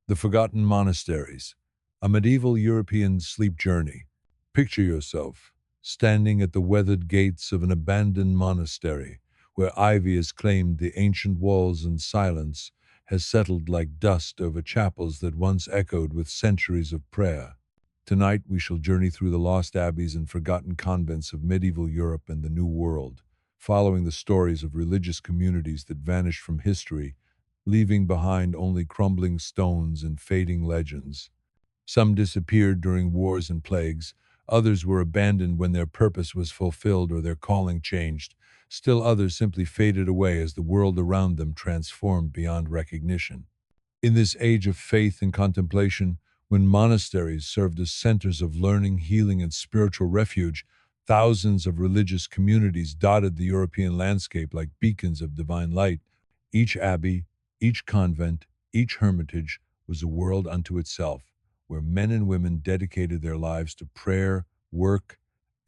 The Forgotten Monasteries, a medieval European sleep journey. Picture yourself standing at the weathered gates of an abandoned monastery, where ivy has claimed the ancient walls and silence has settled like dust over chapels that once echoed with centuries of prayer. Tonight we shall journey through the lost abbeys and forgotten convents of medieval Europe and the New World, following the stories of religious communities that vanished from history, leaving behind only crumbling stones and fading legends. Some disappeared during wars and plagues, others were abandoned when their purpose was fulfilled or their calling changed. Still others simply faded away as the world around them transformed beyond recognition. In this age of faith and contemplation, when monasteries served as centers of learning, healing, and spiritual refuge, thousands of religious communities dotted the European landscape like beacons of divine light. Each abbey, each convent, each hermitage was a world unto itself, where men and women dedicated their lives to prayer, work,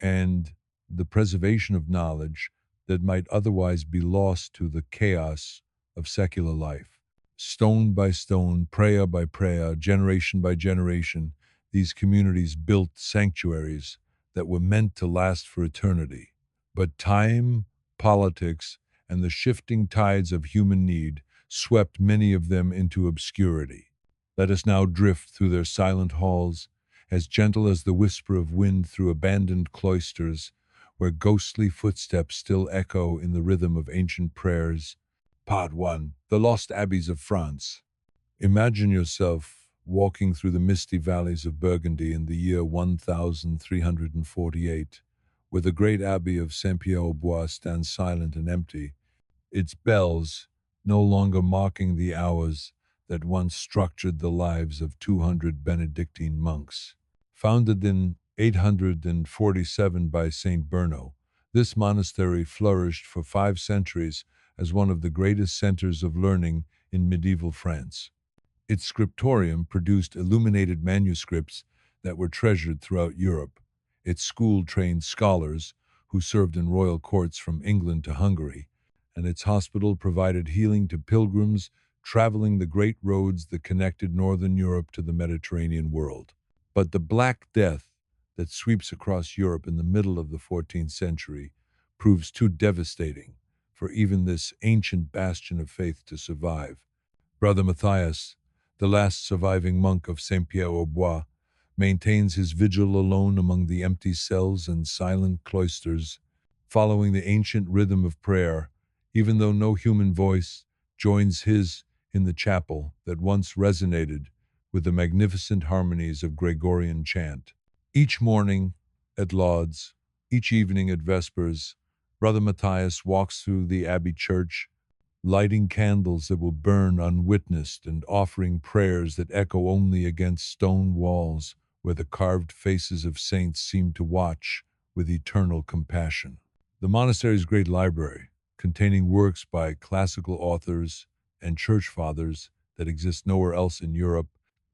and the preservation of knowledge that might otherwise be lost to the chaos of secular life. Stone by stone, prayer by prayer, generation by generation, these communities built sanctuaries that were meant to last for eternity. But time, politics, and the shifting tides of human need swept many of them into obscurity. Let us now drift through their silent halls, as gentle as the whisper of wind through abandoned cloisters, where ghostly footsteps still echo in the rhythm of ancient prayers. Part 1. The Lost Abbeys of France. Imagine yourself walking through the misty valleys of Burgundy in the year 1348, where the great abbey of Saint-Pierre-aux-Bois stands silent and empty, its bells no longer marking the hours that once structured the lives of 200 Benedictine monks. Founded in 847 by Saint Berno, this monastery flourished for 5 centuries as one of the greatest centers of learning in medieval France. Its scriptorium produced illuminated manuscripts that were treasured throughout Europe. Its school trained scholars who served in royal courts from England to Hungary, and its hospital provided healing to pilgrims traveling the great roads that connected northern Europe to the Mediterranean world. But the Black Death that sweeps across Europe in the middle of the 14th century proves too devastating for even this ancient bastion of faith to survive. Brother Matthias, the last surviving monk of Saint-Pierre-aux-Bois, maintains his vigil alone among the empty cells and silent cloisters, following the ancient rhythm of prayer, even though no human voice joins his in the chapel that once resonated with the magnificent harmonies of Gregorian chant. Each morning at lauds, each evening at vespers, Brother Matthias walks through the abbey church, lighting candles that will burn unwitnessed and offering prayers that echo only against stone walls where the carved faces of saints seem to watch with eternal compassion. The monastery's great library, containing works by classical authors and church fathers that exist nowhere else in Europe,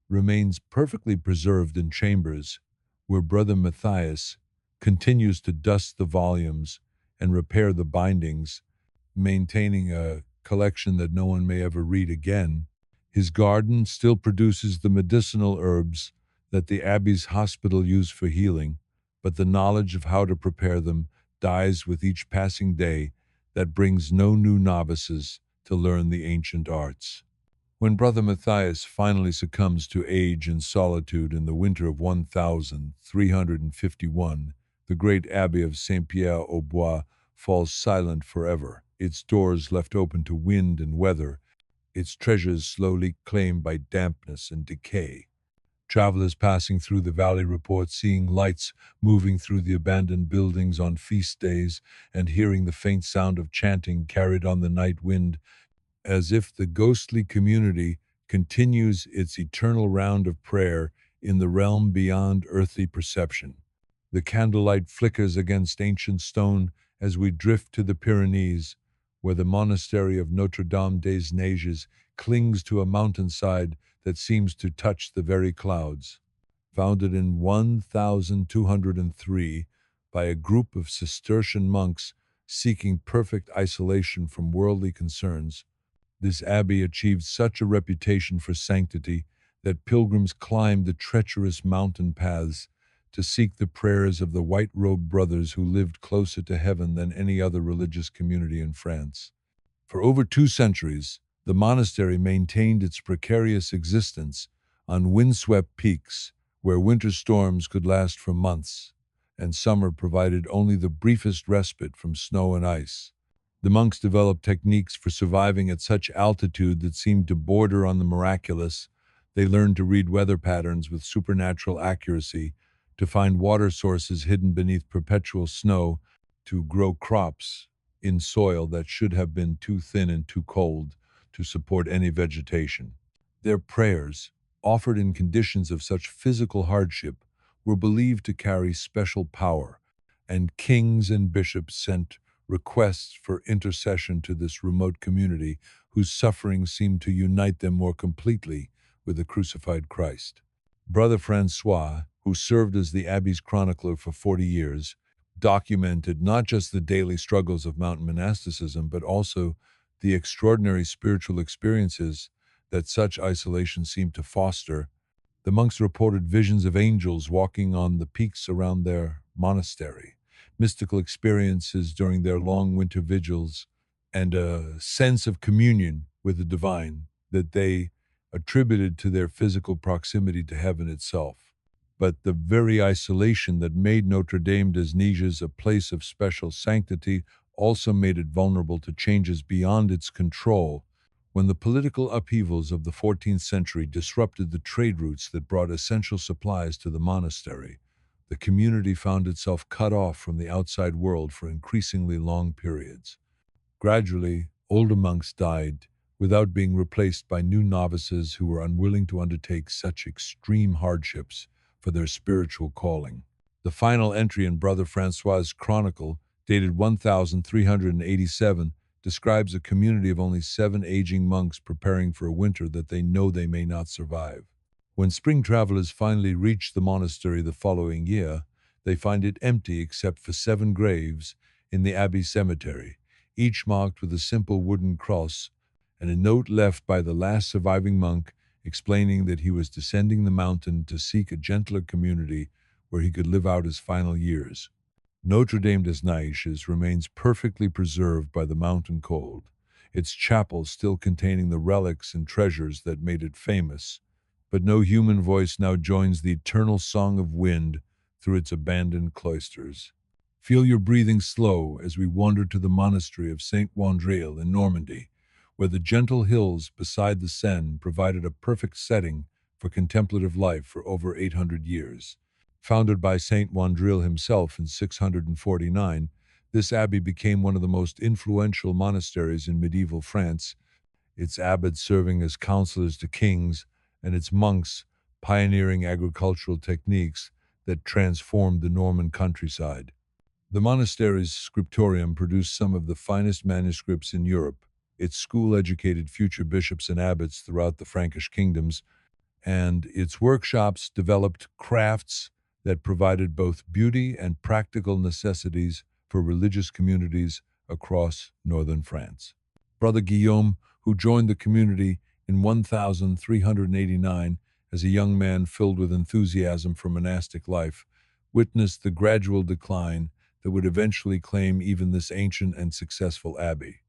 remains perfectly preserved in chambers where Brother Matthias continues to dust the volumes and repair the bindings, maintaining a collection that no one may ever read again. His garden still produces the medicinal herbs that the abbey's hospital used for healing, but the knowledge of how to prepare them dies with each passing day that brings no new novices to learn the ancient arts. When Brother Matthias finally succumbs to age and solitude in the winter of 1351, the great abbey of Saint-Pierre-aux-Bois falls silent forever, its doors left open to wind and weather, its treasures slowly claimed by dampness and decay. Travelers passing through the valley report seeing lights moving through the abandoned buildings on feast days and hearing the faint sound of chanting carried on the night wind, as if the ghostly community continues its eternal round of prayer in the realm beyond earthly perception. The candlelight flickers against ancient stone as we drift to the Pyrenees, where the monastery of Notre Dame des Neiges clings to a mountainside that seems to touch the very clouds. Founded in 1203 by a group of Cistercian monks seeking perfect isolation from worldly concerns, this abbey achieved such a reputation for sanctity that pilgrims climbed the treacherous mountain paths to seek the prayers of the white-robed brothers who lived closer to heaven than any other religious community in France. For over 2 centuries, the monastery maintained its precarious existence on windswept peaks where winter storms could last for months, and summer provided only the briefest respite from snow and ice. The monks developed techniques for surviving at such altitude that seemed to border on the miraculous. They learned to read weather patterns with supernatural accuracy, to find water sources hidden beneath perpetual snow, to grow crops in soil that should have been too thin and too cold to support any vegetation. Their prayers, offered in conditions of such physical hardship, were believed to carry special power, and kings and bishops sent requests for intercession to this remote community whose suffering seemed to unite them more completely with the crucified Christ. Brother Francois, who served as the abbey's chronicler for 40 years, documented not just the daily struggles of mountain monasticism, but also the extraordinary spiritual experiences that such isolation seemed to foster. The monks reported visions of angels walking on the peaks around their monastery, mystical experiences during their long winter vigils, and a sense of communion with the divine that they attributed to their physical proximity to heaven itself. But the very isolation that made Notre Dame des Neiges a place of special sanctity also made it vulnerable to changes beyond its control. When the political upheavals of the 14th century disrupted the trade routes that brought essential supplies to the monastery, the community found itself cut off from the outside world for increasingly long periods. Gradually, older monks died, without being replaced by new novices who were unwilling to undertake such extreme hardships for their spiritual calling. The final entry in Brother Francois' chronicle, dated 1387, describes a community of only 7 aging monks preparing for a winter that they know they may not survive. When spring travelers finally reach the monastery the following year, they find it empty except for 7 graves in the abbey cemetery, each marked with a simple wooden cross and a note left by the last surviving monk explaining that he was descending the mountain to seek a gentler community where he could live out his final years. Notre Dame des Neiges remains perfectly preserved by the mountain cold, its chapel still containing the relics and treasures that made it famous, but no human voice now joins the eternal song of wind through its abandoned cloisters. Feel your breathing slow as we wander to the monastery of Saint Wandrille in Normandy, where the gentle hills beside the Seine provided a perfect setting for contemplative life for over 800 years. Founded by Saint Wandrille himself in 649, this abbey became one of the most influential monasteries in medieval France, its abbots serving as counselors to kings, and its monks pioneering agricultural techniques that transformed the Norman countryside. The monastery's scriptorium produced some of the finest manuscripts in Europe. Its school educated future bishops and abbots throughout the Frankish kingdoms, and its workshops developed crafts that provided both beauty and practical necessities for religious communities across northern France. Brother Guillaume, who joined the community in 1389 as a young man filled with enthusiasm for monastic life, witnessed the gradual decline that would eventually claim even this ancient and successful abbey.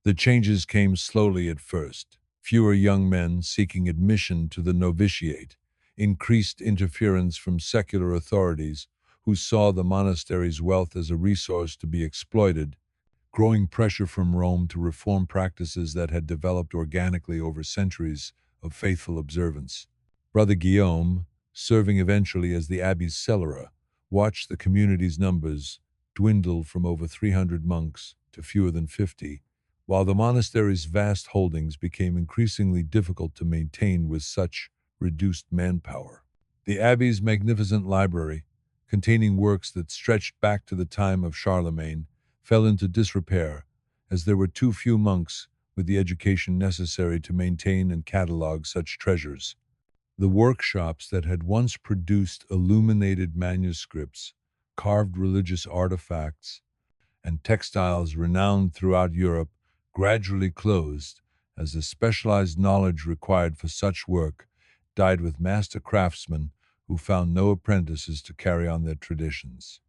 The changes came slowly at first. Fewer young men seeking admission to the novitiate, increased interference from secular authorities who saw the monastery's wealth as a resource to be exploited, growing pressure from Rome to reform practices that had developed organically over centuries of faithful observance. Brother Guillaume, serving eventually as the abbey's cellarer, watched the community's numbers dwindle from over 300 monks to fewer than 50, while the monastery's vast holdings became increasingly difficult to maintain with such reduced manpower. The abbey's magnificent library, containing works that stretched back to the time of Charlemagne, fell into disrepair as there were too few monks with the education necessary to maintain and catalog such treasures. The workshops that had once produced illuminated manuscripts, carved religious artifacts, and textiles renowned throughout Europe gradually closed as the specialized knowledge required for such work died with master craftsmen who found no apprentices to carry on their traditions.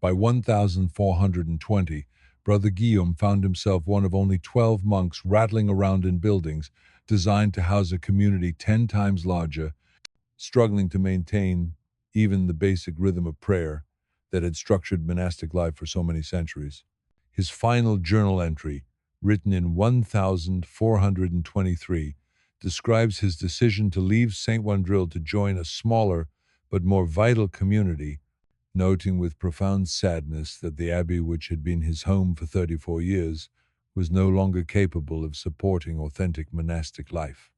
By 1420, Brother Guillaume found himself one of only 12 monks rattling around in buildings designed to house a community 10 times larger, struggling to maintain even the basic rhythm of prayer that had structured monastic life for so many centuries. His final journal entry, written in 1423, describes his decision to leave St. Wandrille to join a smaller but more vital community, noting with profound sadness that the abbey, which had been his home for 34 years, was no longer capable of supporting authentic monastic life.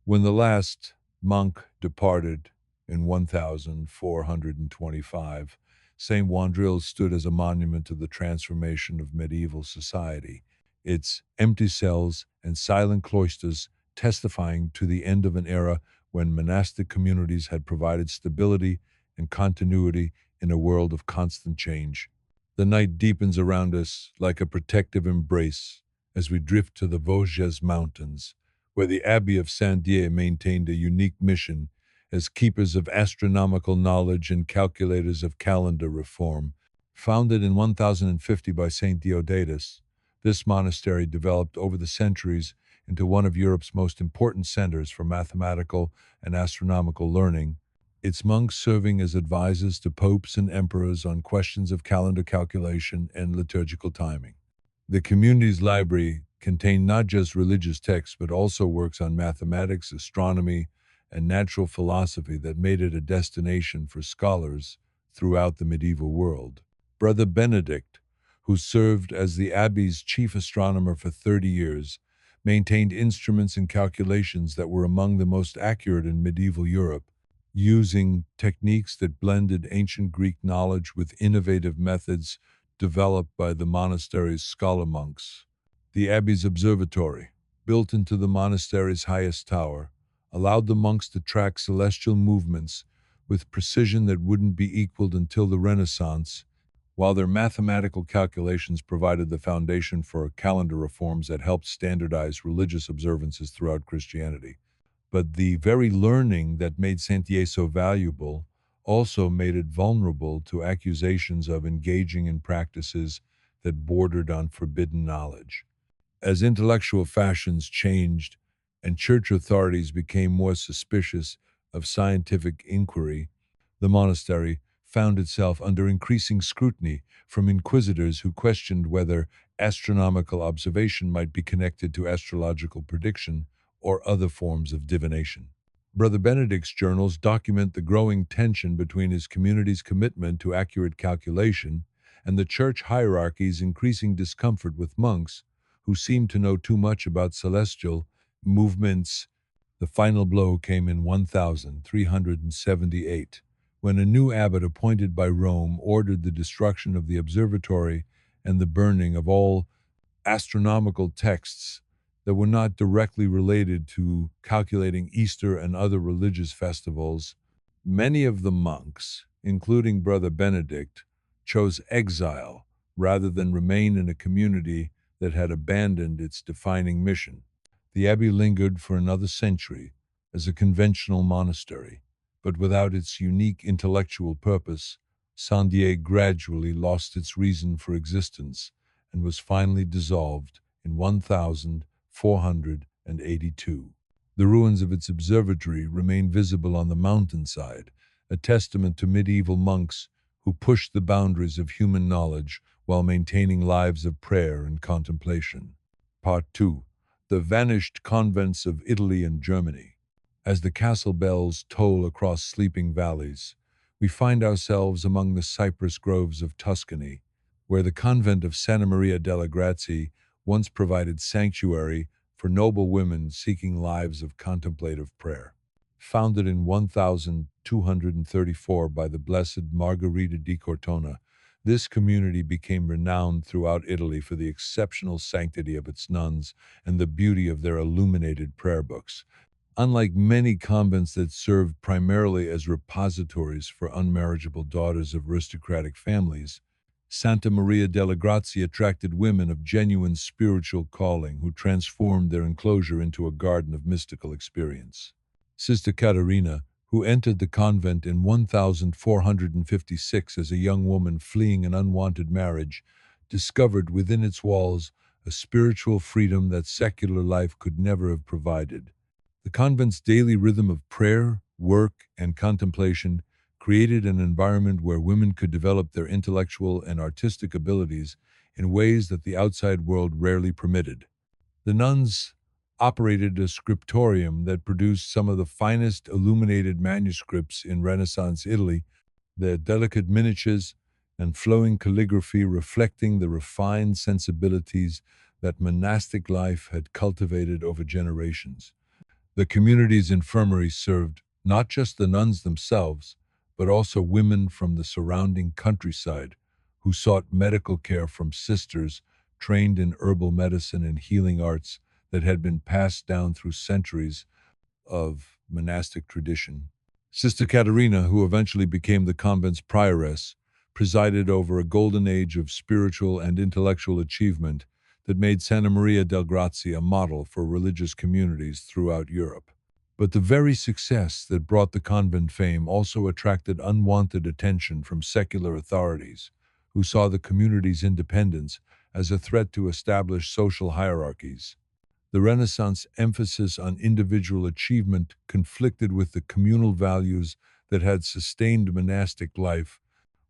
When the last monk departed in 1425, St. Wandrille stood as a monument to the transformation of medieval society, its empty cells and silent cloisters testifying to the end of an era when monastic communities had provided stability and continuity in a world of constant change. The night deepens around us like a protective embrace as we drift to the Vosges Mountains, where the Abbey of Saint-Dié maintained a unique mission as keepers of astronomical knowledge and calculators of calendar reform. Founded in 1050 by Saint Deodatus, this monastery developed over the centuries into one of Europe's most important centers for mathematical and astronomical learning, its monks serving as advisors to popes and emperors on questions of calendar calculation and liturgical timing. The community's library contained not just religious texts but also works on mathematics, astronomy, and natural philosophy that made it a destination for scholars throughout the medieval world. Brother Benedict, who served as the abbey's chief astronomer for 30 years, maintained instruments and calculations that were among the most accurate in medieval Europe, using techniques that blended ancient Greek knowledge with innovative methods developed by the monastery's scholar monks. The abbey's observatory, built into the monastery's highest tower, allowed the monks to track celestial movements with precision that wouldn't be equaled until the Renaissance, while their mathematical calculations provided the foundation for calendar reforms that helped standardize religious observances throughout Christianity. But the very learning that made Saint-Dié so valuable also made it vulnerable to accusations of engaging in practices that bordered on forbidden knowledge. As intellectual fashions changed and church authorities became more suspicious of scientific inquiry, the monastery found itself under increasing scrutiny from inquisitors who questioned whether astronomical observation might be connected to astrological prediction or other forms of divination. Brother Benedict's journals document the growing tension between his community's commitment to accurate calculation and the church hierarchy's increasing discomfort with monks who seemed to know too much about celestial movements. The final blow came in 1378, when a new abbot appointed by Rome ordered the destruction of the observatory and the burning of all astronomical texts that were not directly related to calculating Easter and other religious festivals. Many of the monks, including Brother Benedict, chose exile rather than remain in a community that had abandoned its defining mission. The abbey lingered for another century as a conventional monastery, but without its unique intellectual purpose, Saint-Dié gradually lost its reason for existence and was finally dissolved in 1482. The ruins of its observatory remain visible on the mountainside, a testament to medieval monks who pushed the boundaries of human knowledge while maintaining lives of prayer and contemplation. Part 2. The Vanished Convents of Italy and Germany. As the castle bells toll across sleeping valleys, we find ourselves among the cypress groves of Tuscany, where the convent of Santa Maria delle Grazie once provided sanctuary for noble women seeking lives of contemplative prayer. Founded in 1234 by the Blessed Margherita di Cortona, this community became renowned throughout Italy for the exceptional sanctity of its nuns and the beauty of their illuminated prayer books. Unlike many convents that served primarily as repositories for unmarriageable daughters of aristocratic families, Santa Maria delle Grazie attracted women of genuine spiritual calling who transformed their enclosure into a garden of mystical experience. Sister Caterina, who entered the convent in 1456 as a young woman fleeing an unwanted marriage, discovered within its walls a spiritual freedom that secular life could never have provided. The convent's daily rhythm of prayer, work, and contemplation created an environment where women could develop their intellectual and artistic abilities in ways that the outside world rarely permitted. The nuns operated a scriptorium that produced some of the finest illuminated manuscripts in Renaissance Italy, their delicate miniatures and flowing calligraphy reflecting the refined sensibilities that monastic life had cultivated over generations. The community's infirmary served not just the nuns themselves, but also women from the surrounding countryside who sought medical care from sisters trained in herbal medicine and healing arts that had been passed down through centuries of monastic tradition. Sister Caterina, who eventually became the convent's prioress, presided over a golden age of spiritual and intellectual achievement that made Santa Maria del Grazie a model for religious communities throughout Europe. But the very success that brought the convent fame also attracted unwanted attention from secular authorities, who saw the community's independence as a threat to established social hierarchies. The Renaissance emphasis on individual achievement conflicted with the communal values that had sustained monastic life,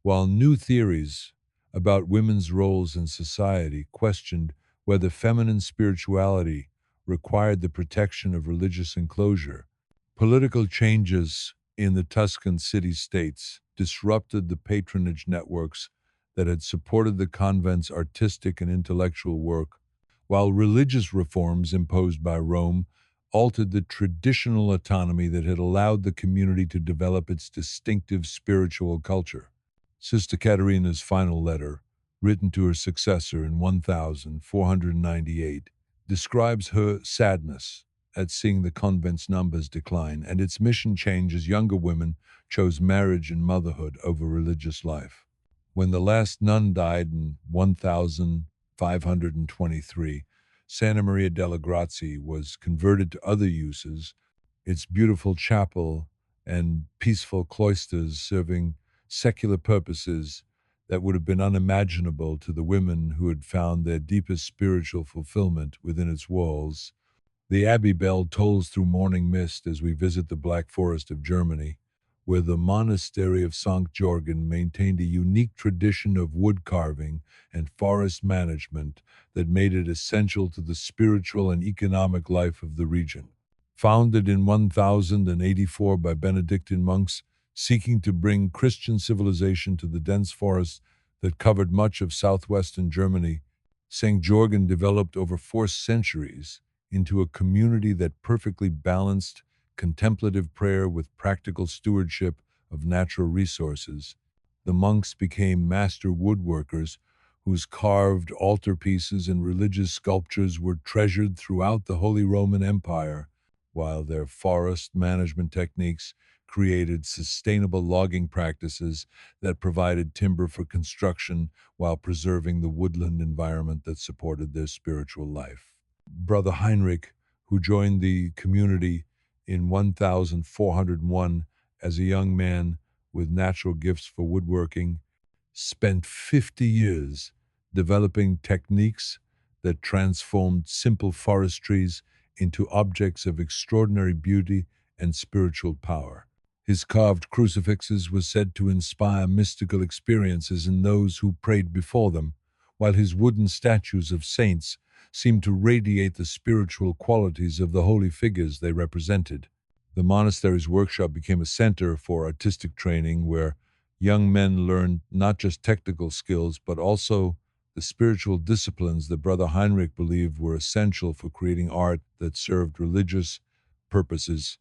while new theories about women's roles in society questioned whether feminine spirituality required the protection of religious enclosure. Political changes in the Tuscan city-states disrupted the patronage networks that had supported the convent's artistic and intellectual work, while religious reforms imposed by Rome altered the traditional autonomy that had allowed the community to develop its distinctive spiritual culture. Sister Caterina's final letter, written to her successor in 1498, describes her sadness at seeing the convent's numbers decline and its mission change as younger women chose marriage and motherhood over religious life. When the last nun died in 1523, Santa Maria delle Grazie was converted to other uses, its beautiful chapel and peaceful cloisters serving secular purposes that would have been unimaginable to the women who had found their deepest spiritual fulfillment within its walls. The Abbey bell tolls through morning mist as we visit the Black Forest of Germany, where the Monastery of St. Jorgen maintained a unique tradition of wood carving and forest management that made it essential to the spiritual and economic life of the region. Founded in 1084 by Benedictine monks seeking to bring Christian civilization to the dense forests that covered much of southwestern Germany, St. Jorgen developed over 4 centuries into a community that perfectly balanced contemplative prayer with practical stewardship of natural resources. The monks became master woodworkers whose carved altarpieces and religious sculptures were treasured throughout the Holy Roman Empire, while their forest management techniques created sustainable logging practices that provided timber for construction while preserving the woodland environment that supported their spiritual life. Brother Heinrich, who joined the community in 1401 as a young man with natural gifts for woodworking, spent 50 years developing techniques that transformed simple forest trees into objects of extraordinary beauty and spiritual power. His carved crucifixes were said to inspire mystical experiences in those who prayed before them, while his wooden statues of saints seemed to radiate the spiritual qualities of the holy figures they represented. The monastery's workshop became a center for artistic training where young men learned not just technical skills, but also the spiritual disciplines that Brother Heinrich believed were essential for creating art that served religious purposes.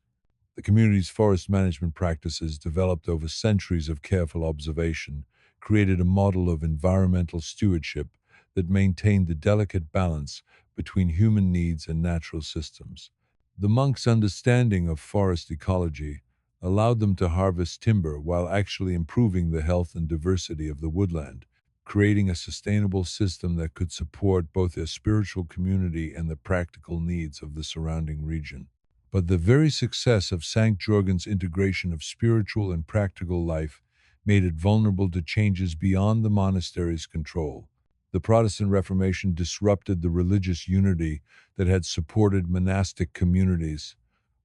The community's forest management practices, developed over centuries of careful observation, created a model of environmental stewardship that maintained the delicate balance between human needs and natural systems. The monks' understanding of forest ecology allowed them to harvest timber while actually improving the health and diversity of the woodland, creating a sustainable system that could support both their spiritual community and the practical needs of the surrounding region. But the very success of St. Jorgen's integration of spiritual and practical life made it vulnerable to changes beyond the monastery's control. The Protestant Reformation disrupted the religious unity that had supported monastic communities,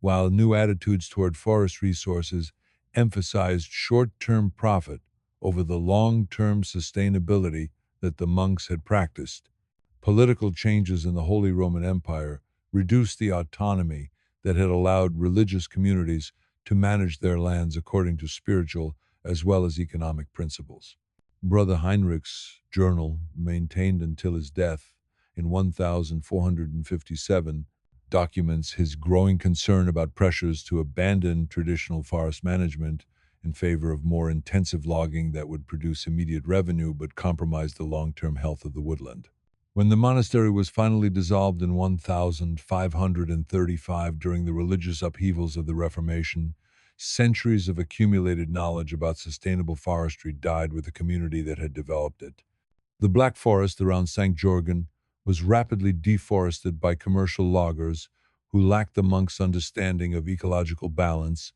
while new attitudes toward forest resources emphasized short-term profit over the long-term sustainability that the monks had practiced. Political changes in the Holy Roman Empire reduced the autonomy that had allowed religious communities to manage their lands according to spiritual as well as economic principles. Brother Heinrich's journal, maintained until his death in 1457, documents his growing concern about pressures to abandon traditional forest management in favor of more intensive logging that would produce immediate revenue but compromise the long-term health of the woodland. When the monastery was finally dissolved in 1535 during the religious upheavals of the Reformation, centuries of accumulated knowledge about sustainable forestry died with the community that had developed it. The Black Forest around St. Jorgen was rapidly deforested by commercial loggers who lacked the monks' understanding of ecological balance,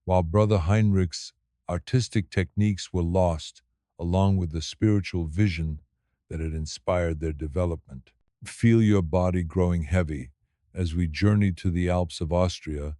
while Brother Heinrich's artistic techniques were lost, along with the spiritual vision that had inspired their development. Feel your body growing heavy as we journey to the Alps of Austria,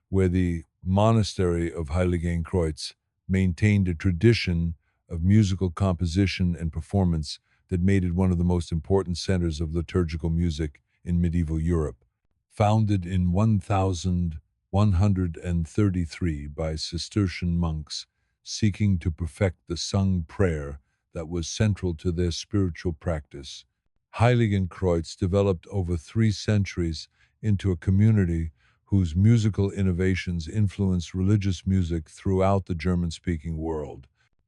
where the monastery of Heiligenkreuz maintained a tradition of musical composition and performance that made it one of the most important centers of liturgical music in medieval Europe. Founded in 1133 by Cistercian monks seeking to perfect the sung prayer that was central to their spiritual practice, Heiligenkreuz developed over 3 centuries into a community whose musical innovations influenced religious music throughout the German-speaking world.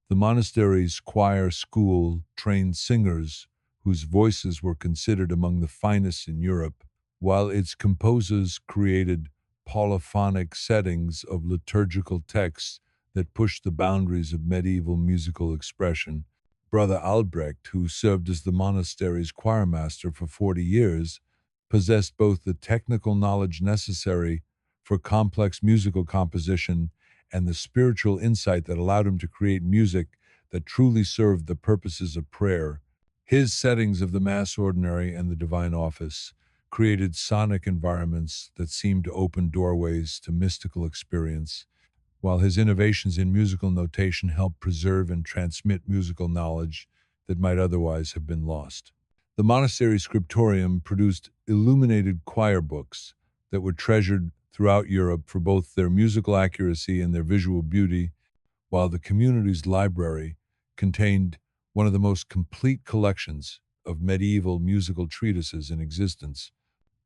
The monastery's choir school trained singers whose voices were considered among the finest in Europe, while its composers created polyphonic settings of liturgical texts that pushed the boundaries of medieval musical expression. Brother Albrecht, who served as the monastery's choirmaster for 40 years, possessed both the technical knowledge necessary for complex musical composition and the spiritual insight that allowed him to create music that truly served the purposes of prayer. His settings of the Mass Ordinary and the Divine Office created sonic environments that seemed to open doorways to mystical experience, while his innovations in musical notation helped preserve and transmit musical knowledge that might otherwise have been lost. The monastery scriptorium produced illuminated choir books that were treasured throughout Europe for both their musical accuracy and their visual beauty, while the community's library contained one of the most complete collections of medieval musical treatises in existence.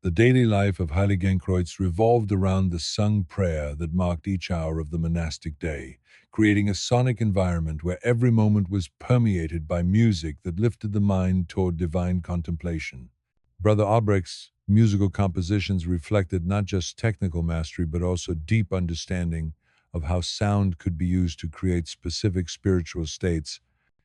The daily life of Heiligenkreuz revolved around the sung prayer that marked each hour of the monastic day, creating a sonic environment where every moment was permeated by music that lifted the mind toward divine contemplation. Brother Albrecht's musical compositions reflected not just technical mastery but also deep understanding of how sound could be used to create specific spiritual states.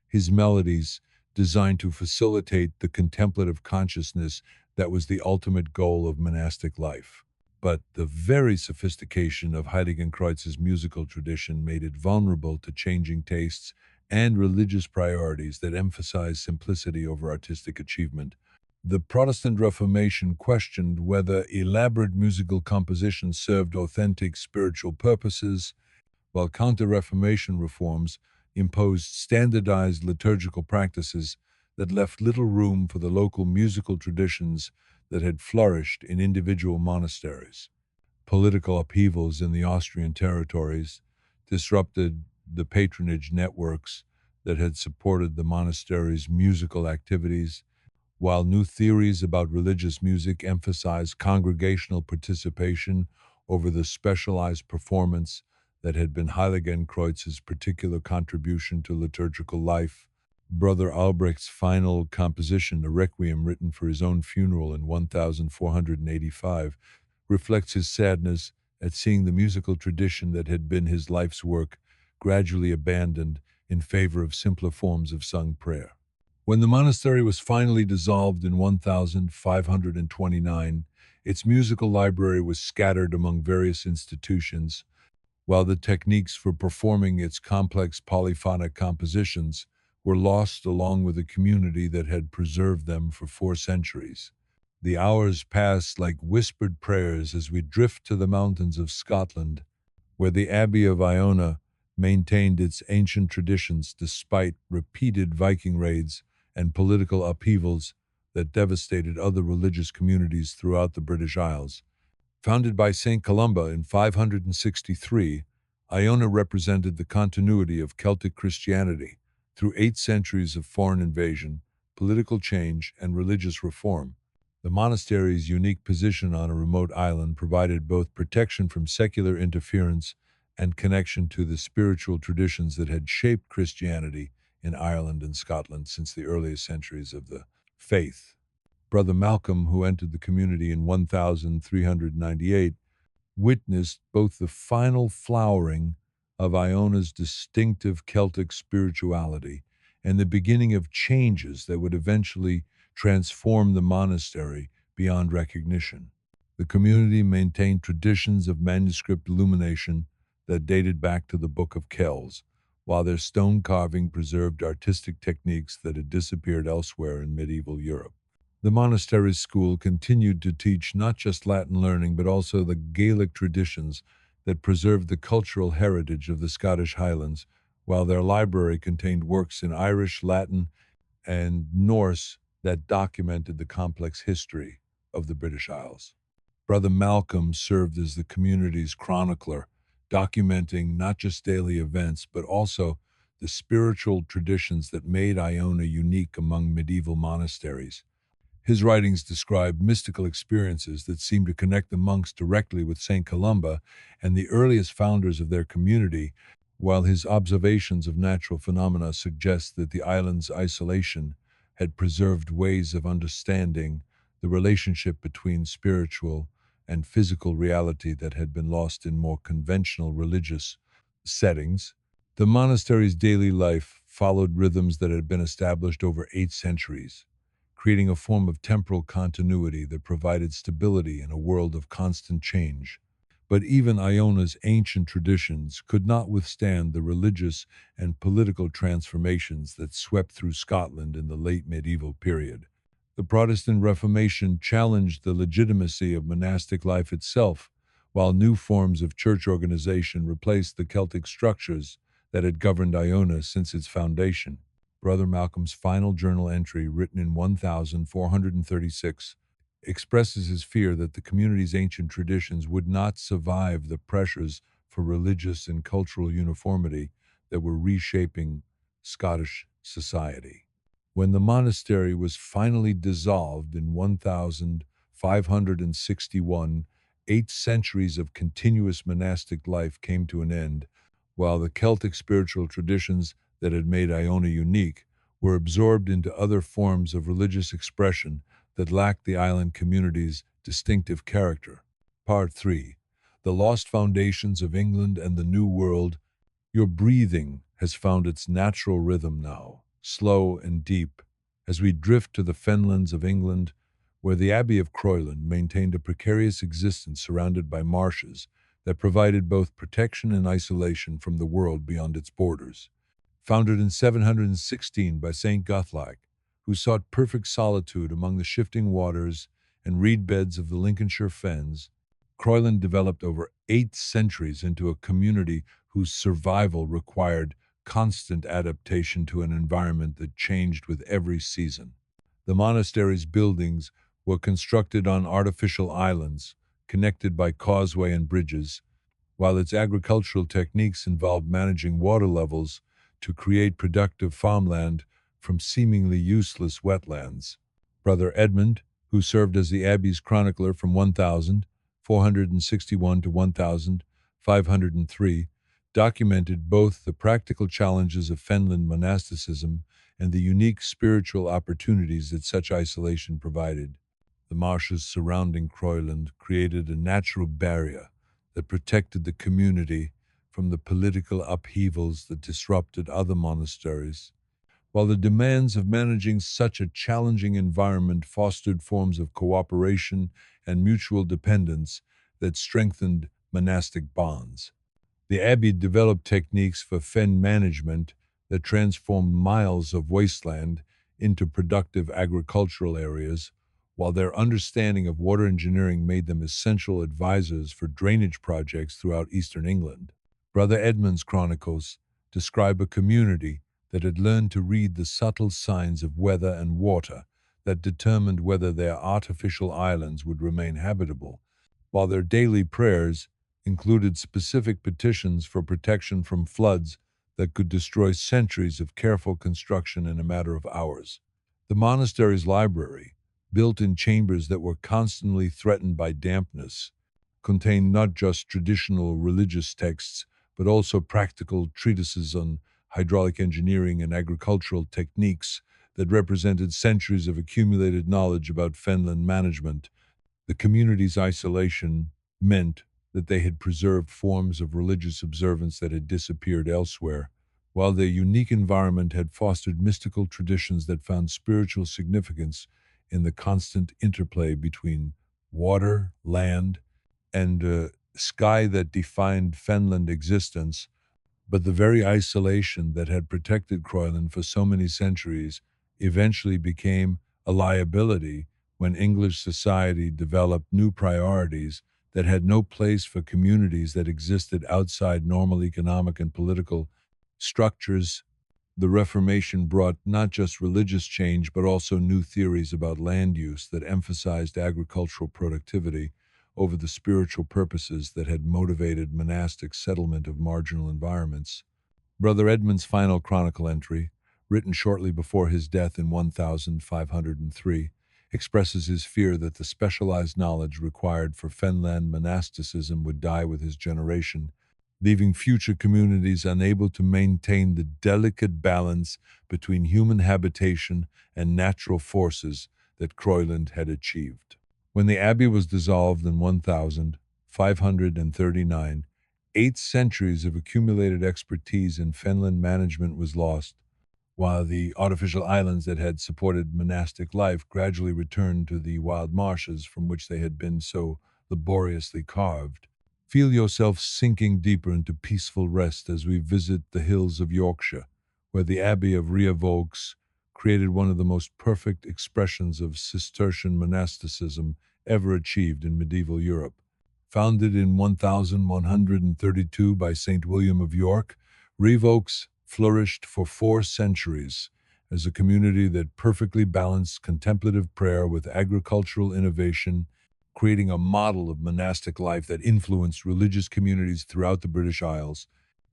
His melodies, designed to facilitate the contemplative consciousness that was the ultimate goal of monastic life. But the very sophistication of Heiligenkreuz's musical tradition made it vulnerable to changing tastes and religious priorities that emphasized simplicity over artistic achievement. The Protestant Reformation questioned whether elaborate musical composition served authentic spiritual purposes, while Counter-Reformation reforms imposed standardized liturgical practices that left little room for the local musical traditions that had flourished in individual monasteries. Political upheavals in the Austrian territories disrupted the patronage networks that had supported the monastery's musical activities, while new theories about religious music emphasized congregational participation over the specialized performance that had been Heiligenkreuz's particular contribution to liturgical life. Brother Albrecht's final composition, a requiem written for his own funeral in 1485, reflects his sadness at seeing the musical tradition that had been his life's work gradually abandoned in favor of simpler forms of sung prayer. When the monastery was finally dissolved in 1529, Its musical library was scattered among various institutions, while the techniques for performing its complex polyphonic compositions were lost along with a community that had preserved them for 4 centuries. The hours passed like whispered prayers as we drift to the mountains of Scotland, where the Abbey of Iona maintained its ancient traditions despite repeated Viking raids and political upheavals that devastated other religious communities throughout the British Isles. Founded by St. Columba in 563, Iona represented the continuity of Celtic Christianity through 8 centuries of foreign invasion, political change, and religious reform. The monastery's unique position on a remote island provided both protection from secular interference and connection to the spiritual traditions that had shaped Christianity in Ireland and Scotland since the earliest centuries of the faith. Brother Malcolm, who entered the community in 1398, witnessed both the final flowering of Iona's distinctive Celtic spirituality and the beginning of changes that would eventually transform the monastery beyond recognition. The community maintained traditions of manuscript illumination that dated back to the Book of Kells, while their stone carving preserved artistic techniques that had disappeared elsewhere in medieval Europe. The monastery's school continued to teach not just Latin learning but also the Gaelic traditions that preserved the cultural heritage of the Scottish Highlands, while their library contained works in Irish, Latin, and Norse that documented the complex history of the British Isles. Brother Malcolm served as the community's chronicler, documenting not just daily events but also the spiritual traditions that made Iona unique among medieval monasteries. His writings describe mystical experiences that seem to connect the monks directly with St. Columba and the earliest founders of their community, while his observations of natural phenomena suggest that the island's isolation had preserved ways of understanding the relationship between spiritual and physical reality that had been lost in more conventional religious settings. The monastery's daily life followed rhythms that had been established over 8 centuries, creating a form of temporal continuity that provided stability in a world of constant change. But even Iona's ancient traditions could not withstand the religious and political transformations that swept through Scotland in the late medieval period. The Protestant Reformation challenged the legitimacy of monastic life itself, while new forms of church organization replaced the Celtic structures that had governed Iona since its foundation. Brother Malcolm's final journal entry, written in 1436, expresses his fear that the community's ancient traditions would not survive the pressures for religious and cultural uniformity that were reshaping Scottish society. When the monastery was finally dissolved in 1561, 8 centuries of continuous monastic life came to an end, while the Celtic spiritual traditions that had made Iona unique were absorbed into other forms of religious expression that lacked the island community's distinctive character. Part 3. The Lost Foundations of England and the New World. Your breathing has found its natural rhythm now, slow and deep, as we drift to the fenlands of England, where the Abbey of Croyland maintained a precarious existence surrounded by marshes that provided both protection and isolation from the world beyond its borders. Founded in 716 by St. Guthlac, who sought perfect solitude among the shifting waters and reed beds of the Lincolnshire fens, Croyland developed over 8 centuries into a community whose survival required constant adaptation to an environment that changed with every season. The monastery's buildings were constructed on artificial islands, connected by causeway and bridges, while its agricultural techniques involved managing water levels to create productive farmland from seemingly useless wetlands. Brother Edmund, who served as the Abbey's chronicler from 1461 to 1503, documented both the practical challenges of fenland monasticism and the unique spiritual opportunities that such isolation provided. The marshes surrounding Croyland created a natural barrier that protected the community from the political upheavals that disrupted other monasteries, while the demands of managing such a challenging environment fostered forms of cooperation and mutual dependence that strengthened monastic bonds. The abbey developed techniques for fen management that transformed miles of wasteland into productive agricultural areas, while their understanding of water engineering made them essential advisors for drainage projects throughout eastern England. Brother Edmund's chronicles describe a community that had learned to read the subtle signs of weather and water that determined whether their artificial islands would remain habitable, while their daily prayers included specific petitions for protection from floods that could destroy centuries of careful construction in a matter of hours. The monastery's library, built in chambers that were constantly threatened by dampness, contained not just traditional religious texts, but also practical treatises on hydraulic engineering and agricultural techniques that represented centuries of accumulated knowledge about fenland management. The community's isolation meant that they had preserved forms of religious observance that had disappeared elsewhere, while their unique environment had fostered mystical traditions that found spiritual significance in the constant interplay between water, land, and sky that defined fenland existence. But the very isolation that had protected Croyland for so many centuries eventually became a liability when English society developed new priorities that had no place for communities that existed outside normal economic and political structures. The Reformation brought not just religious change, but also new theories about land use that emphasized agricultural productivity over the spiritual purposes that had motivated monastic settlement of marginal environments. Brother Edmund's final chronicle entry, written shortly before his death in 1503, expresses his fear that the specialized knowledge required for fenland monasticism would die with his generation, leaving future communities unable to maintain the delicate balance between human habitation and natural forces that Croyland had achieved. When the abbey was dissolved in 1539, 8 centuries of accumulated expertise in fenland management was lost, while the artificial islands that had supported monastic life gradually returned to the wild marshes from which they had been so laboriously carved. Feel yourself sinking deeper into peaceful rest as we visit the hills of Yorkshire, where the Abbey of Rievaulx created one of the most perfect expressions of Cistercian monasticism ever achieved in medieval Europe. Founded in 1132 by St. William of York, Rievaulx flourished for 4 centuries as a community that perfectly balanced contemplative prayer with agricultural innovation, creating a model of monastic life that influenced religious communities throughout the British Isles.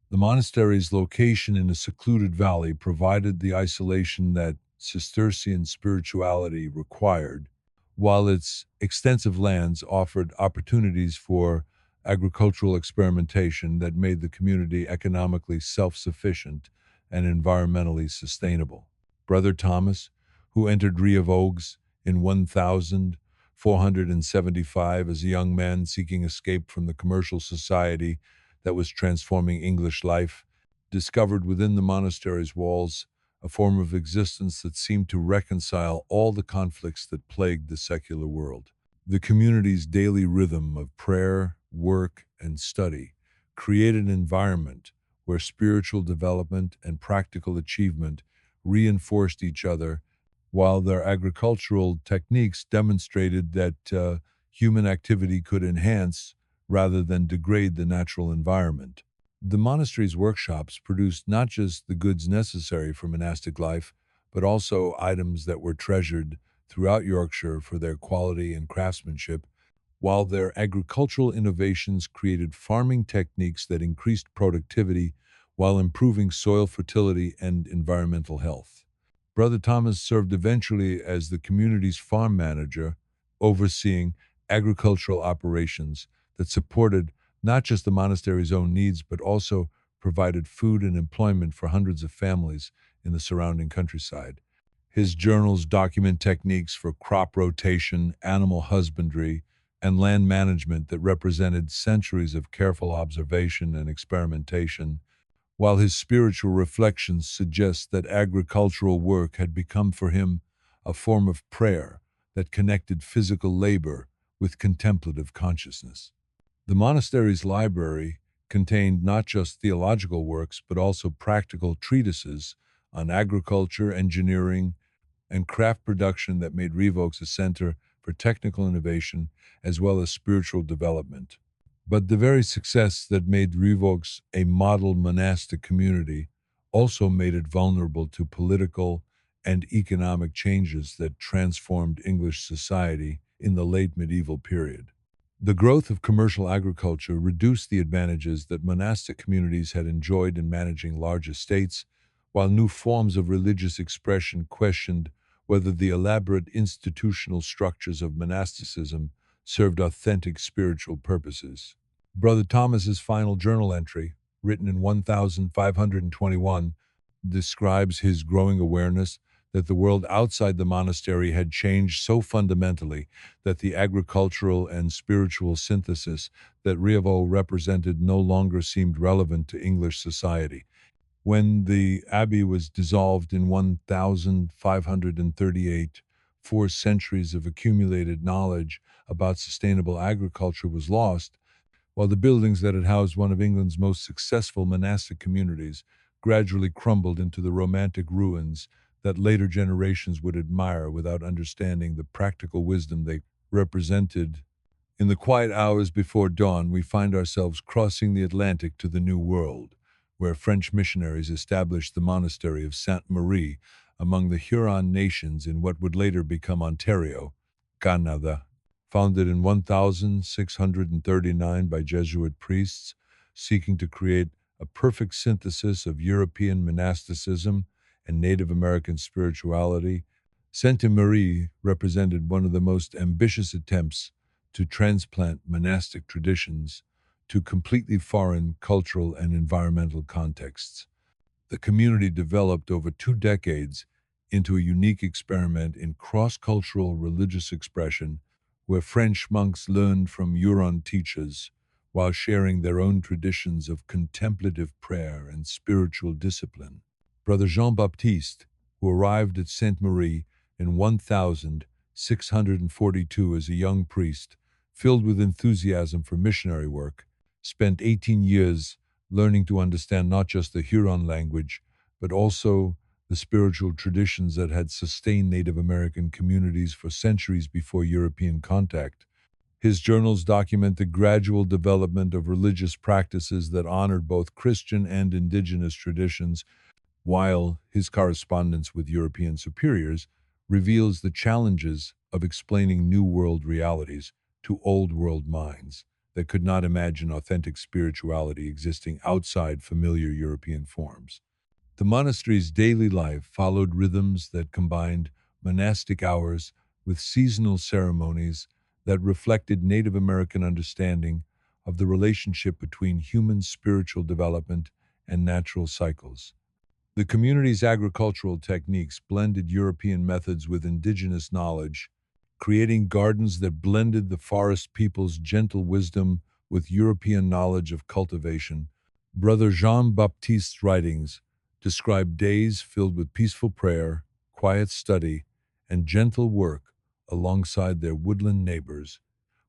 The monastery's location in a secluded valley provided the isolation that Cistercian spirituality required, while its extensive lands offered opportunities for agricultural experimentation that made the community economically self-sufficient and environmentally sustainable. Brother Thomas, who entered Rievaulx in 1475 as a young man seeking escape from the commercial society that was transforming English life, discovered within the monastery's walls a form of existence that seemed to reconcile all the conflicts that plagued the secular world. The community's daily rhythm of prayer, work, and study created an environment where spiritual development and practical achievement reinforced each other, while their agricultural techniques demonstrated that human activity could enhance rather than degrade the natural environment. The monastery's workshops produced not just the goods necessary for monastic life, but also items that were treasured throughout Yorkshire for their quality and craftsmanship, while their agricultural innovations created farming techniques that increased productivity while improving soil fertility and environmental health. Brother Thomas served eventually as the community's farm manager, overseeing agricultural operations that supported not just the monastery's own needs, but also provided food and employment for hundreds of families in the surrounding countryside. His journals document techniques for crop rotation, animal husbandry, and land management that represented centuries of careful observation and experimentation, while his spiritual reflections suggest that agricultural work had become for him a form of prayer that connected physical labor with contemplative consciousness. The monastery's library contained not just theological works, but also practical treatises on agriculture, engineering, and craft production that made Revox a center for technical innovation as well as spiritual development. But the very success that made Revox a model monastic community also made it vulnerable to political and economic changes that transformed English society in the late medieval period. The growth of commercial agriculture reduced the advantages that monastic communities had enjoyed in managing large estates, while new forms of religious expression questioned whether the elaborate institutional structures of monasticism served authentic spiritual purposes. Brother Thomas's final journal entry, written in 1521, describes his growing awareness that the world outside the monastery had changed so fundamentally that the agricultural and spiritual synthesis that Rievaulx represented no longer seemed relevant to English society. When the abbey was dissolved in 1538, 4 centuries of accumulated knowledge about sustainable agriculture was lost, while the buildings that had housed one of England's most successful monastic communities gradually crumbled into the romantic ruins that later generations would admire without understanding the practical wisdom they represented. In the quiet hours before dawn, we find ourselves crossing the Atlantic to the New World, where French missionaries established the monastery of Sainte Marie among the Huron nations in what would later become Ontario, Canada. Founded in 1639 by Jesuit priests seeking to create a perfect synthesis of European monasticism and Native American spirituality, Sainte Marie represented one of the most ambitious attempts to transplant monastic traditions to completely foreign cultural and environmental contexts. The community developed over 2 decades into a unique experiment in cross-cultural religious expression where French monks learned from Huron teachers while sharing their own traditions of contemplative prayer and spiritual discipline. Brother Jean-Baptiste, who arrived at Sainte Marie in 1642 as a young priest, filled with enthusiasm for missionary work, spent 18 years learning to understand not just the Huron language, but also the spiritual traditions that had sustained Native American communities for centuries before European contact. His journals document the gradual development of religious practices that honored both Christian and indigenous traditions, while his correspondence with European superiors reveals the challenges of explaining New World realities to Old World minds that could not imagine authentic spirituality existing outside familiar European forms. The monastery's daily life followed rhythms that combined monastic hours with seasonal ceremonies that reflected Native American understanding of the relationship between human spiritual development and natural cycles. The community's agricultural techniques blended European methods with indigenous knowledge, creating gardens that blended the forest people's gentle wisdom with European knowledge of cultivation. Brother Jean-Baptiste's writings describe days filled with peaceful prayer, quiet study, and gentle work alongside their woodland neighbors,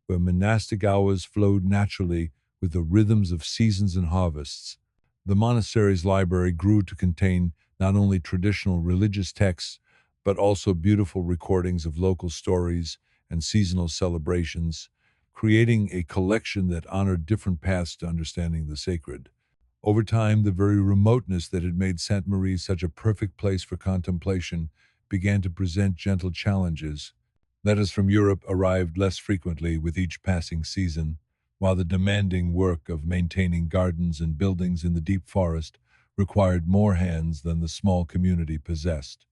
where monastic hours flowed naturally with the rhythms of seasons and harvests. The monastery's library grew to contain not only traditional religious texts, but also beautiful recordings of local stories and seasonal celebrations, creating a collection that honored different paths to understanding the sacred. Over time, the very remoteness that had made Sainte Marie such a perfect place for contemplation began to present gentle challenges. Letters from Europe arrived less frequently with each passing season, while the demanding work of maintaining gardens and buildings in the deep forest required more hands than the small community possessed.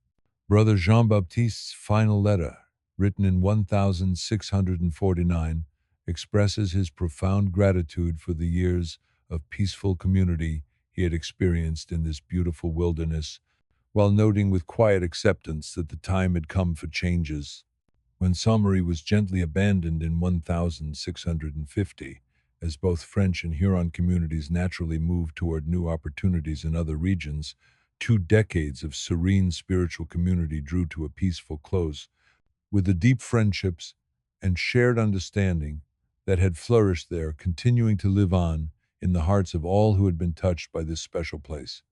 Brother Jean-Baptiste's final letter, written in 1649, expresses his profound gratitude for the years of peaceful community he had experienced in this beautiful wilderness, while noting with quiet acceptance that the time had come for changes. When Sainte Marie was gently abandoned in 1650, As both French and Huron communities naturally moved toward new opportunities in other regions, 2 decades of serene spiritual community drew to a peaceful close, with the deep friendships and shared understanding that had flourished there continuing to live on in the hearts of all who had been touched by this special place.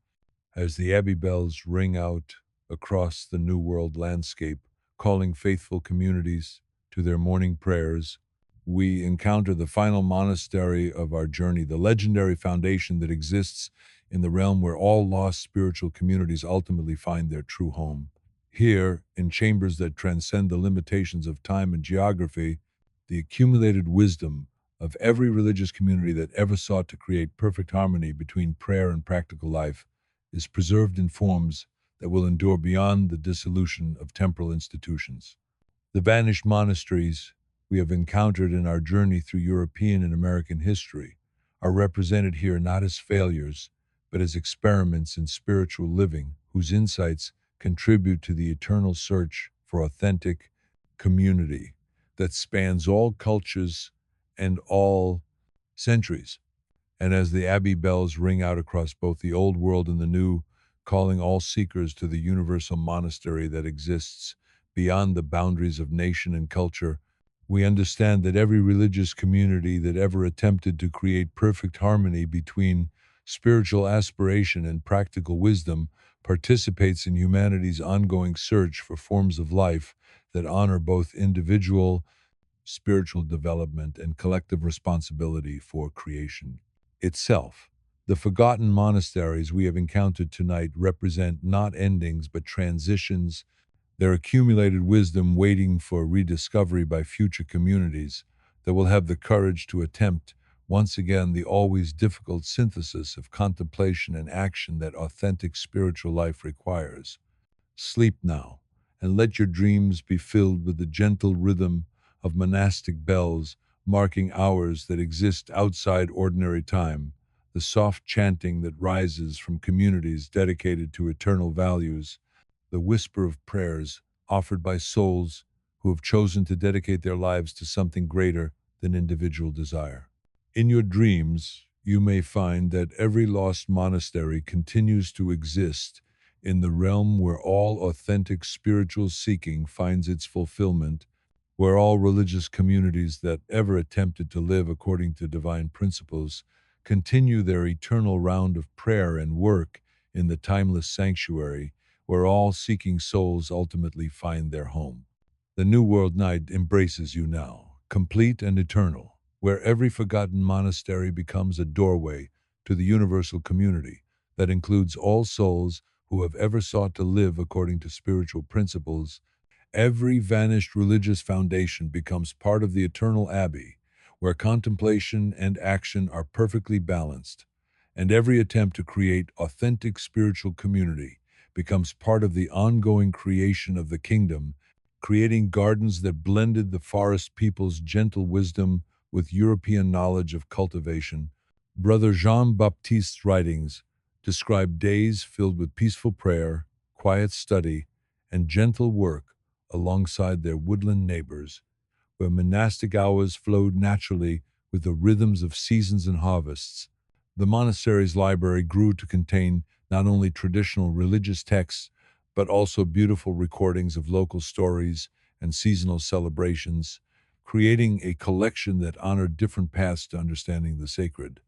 As the abbey bells ring out across the New World landscape, calling faithful communities to their morning prayers, we encounter the final monastery of our journey, the legendary foundation that exists in the realm where all lost spiritual communities ultimately find their true home. Here, in chambers that transcend the limitations of time and geography, the accumulated wisdom of every religious community that ever sought to create perfect harmony between prayer and practical life is preserved in forms that will endure beyond the dissolution of temporal institutions. The vanished monasteries we have encountered in our journey through European and American history are represented here not as failures, but as experiments in spiritual living whose insights contribute to the eternal search for authentic community that spans all cultures and all centuries. And as the abbey bells ring out across both the old world and the new, calling all seekers to the universal monastery that exists beyond the boundaries of nation and culture, we understand that every religious community that ever attempted to create perfect harmony between spiritual aspiration and practical wisdom participates in humanity's ongoing search for forms of life that honor both individual spiritual development and collective responsibility for creation itself. The forgotten monasteries we have encountered tonight represent not endings but transitions, their accumulated wisdom waiting for rediscovery by future communities that will have the courage to attempt once again the always difficult synthesis of contemplation and action that authentic spiritual life requires. Sleep now, and let your dreams be filled with the gentle rhythm of monastic bells marking hours that exist outside ordinary time, the soft chanting that rises from communities dedicated to eternal values, the whisper of prayers offered by souls who have chosen to dedicate their lives to something greater than individual desire. In your dreams, you may find that every lost monastery continues to exist in the realm where all authentic spiritual seeking finds its fulfillment, where all religious communities that ever attempted to live according to divine principles continue their eternal round of prayer and work in the timeless sanctuary, where all seeking souls ultimately find their home. The New World Night embraces you now, complete and eternal, where every forgotten monastery becomes a doorway to the universal community that includes all souls who have ever sought to live according to spiritual principles. Every vanished religious foundation becomes part of the eternal abbey, where contemplation and action are perfectly balanced, and every attempt to create authentic spiritual community becomes part of the ongoing creation of the kingdom, creating gardens that blended the forest people's gentle wisdom with European knowledge of cultivation. Brother Jean Baptiste's writings describe days filled with peaceful prayer, quiet study, and gentle work alongside their woodland neighbors, where monastic hours flowed naturally with the rhythms of seasons and harvests. The monastery's library grew to contain not only traditional religious texts, but also beautiful recordings of local stories and seasonal celebrations, creating a collection that honored different paths to understanding the sacred.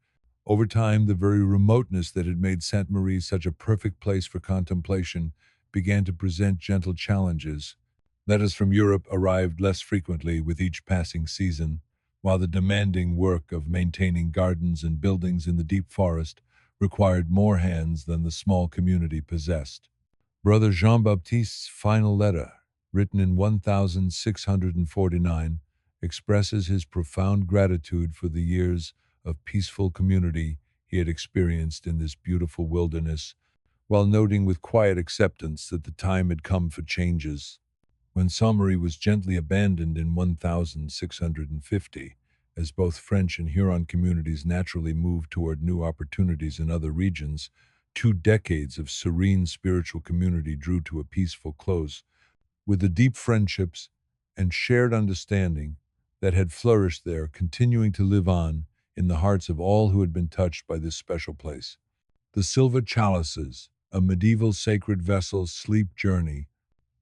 Over time, the very remoteness that had made Sainte Marie such a perfect place for contemplation began to present gentle challenges. Letters from Europe arrived less frequently with each passing season, while the demanding work of maintaining gardens and buildings in the deep forest required more hands than the small community possessed. Brother Jean-Baptiste's final letter, written in 1649, expresses his profound gratitude for the years of peaceful community he had experienced in this beautiful wilderness, while noting with quiet acceptance that the time had come for changes. When Sainte-Marie was gently abandoned in 1650, as both French and Huron communities naturally moved toward new opportunities in other regions, 2 decades of serene spiritual community drew to a peaceful close, with the deep friendships and shared understanding that had flourished there continuing to live on in the hearts of all who had been touched by this special place. The silver chalices, a medieval sacred vessel's sleep journey.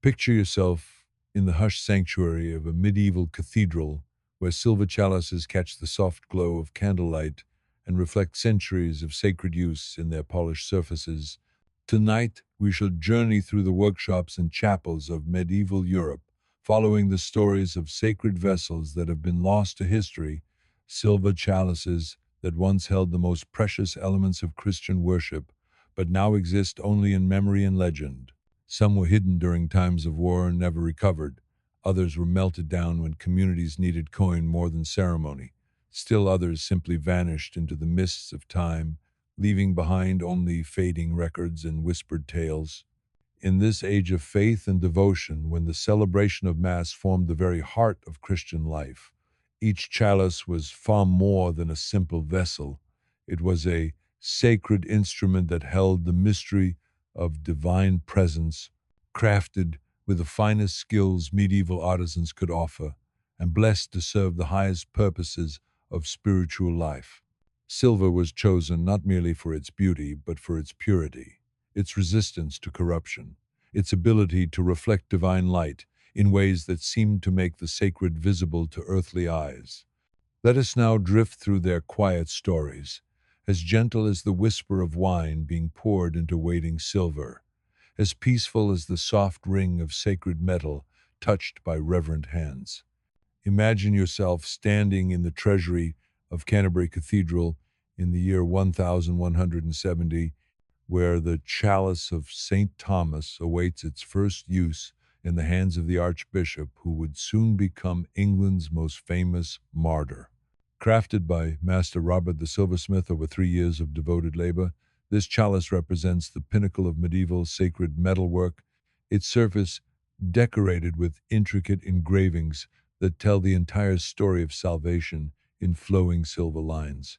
Picture yourself in the hushed sanctuary of a medieval cathedral where silver chalices catch the soft glow of candlelight and reflect centuries of sacred use in their polished surfaces. Tonight, we shall journey through the workshops and chapels of medieval Europe, following the stories of sacred vessels that have been lost to history, silver chalices that once held the most precious elements of Christian worship, but now exist only in memory and legend. Some were hidden during times of war and never recovered. Others were melted down when communities needed coin more than ceremony. Still others simply vanished into the mists of time, leaving behind only fading records and whispered tales. In this age of faith and devotion, when the celebration of Mass formed the very heart of Christian life, each chalice was far more than a simple vessel. It was a sacred instrument that held the mystery of divine presence, crafted with the finest skills medieval artisans could offer, and blessed to serve the highest purposes of spiritual life. Silver was chosen not merely for its beauty, but for its purity, its resistance to corruption, its ability to reflect divine light in ways that seemed to make the sacred visible to earthly eyes. Let us now drift through their quiet stories, as gentle as the whisper of wine being poured into waiting silver, as peaceful as the soft ring of sacred metal touched by reverent hands. Imagine yourself standing in the treasury of Canterbury Cathedral in the year 1170, where the chalice of St. Thomas awaits its first use in the hands of the Archbishop who would soon become England's most famous martyr. Crafted by Master Robert the silversmith over 3 years of devoted labor, this chalice represents the pinnacle of medieval sacred metalwork, its surface decorated with intricate engravings that tell the entire story of salvation in flowing silver lines.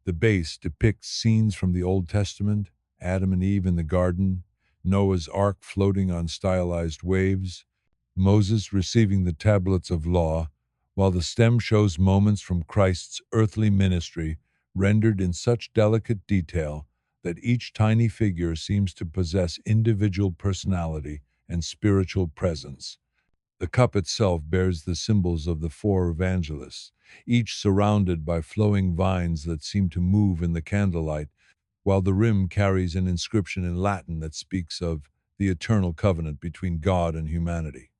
The base depicts scenes from the Old Testament, Adam and Eve in the garden, Noah's ark floating on stylized waves, Moses receiving the tablets of law, while the stem shows moments from Christ's earthly ministry rendered in such delicate detail that each tiny figure seems to possess individual personality and spiritual presence. The cup itself bears the symbols of the four evangelists, each surrounded by flowing vines that seem to move in the candlelight, while the rim carries an inscription in Latin that speaks of the eternal covenant between God and humanity.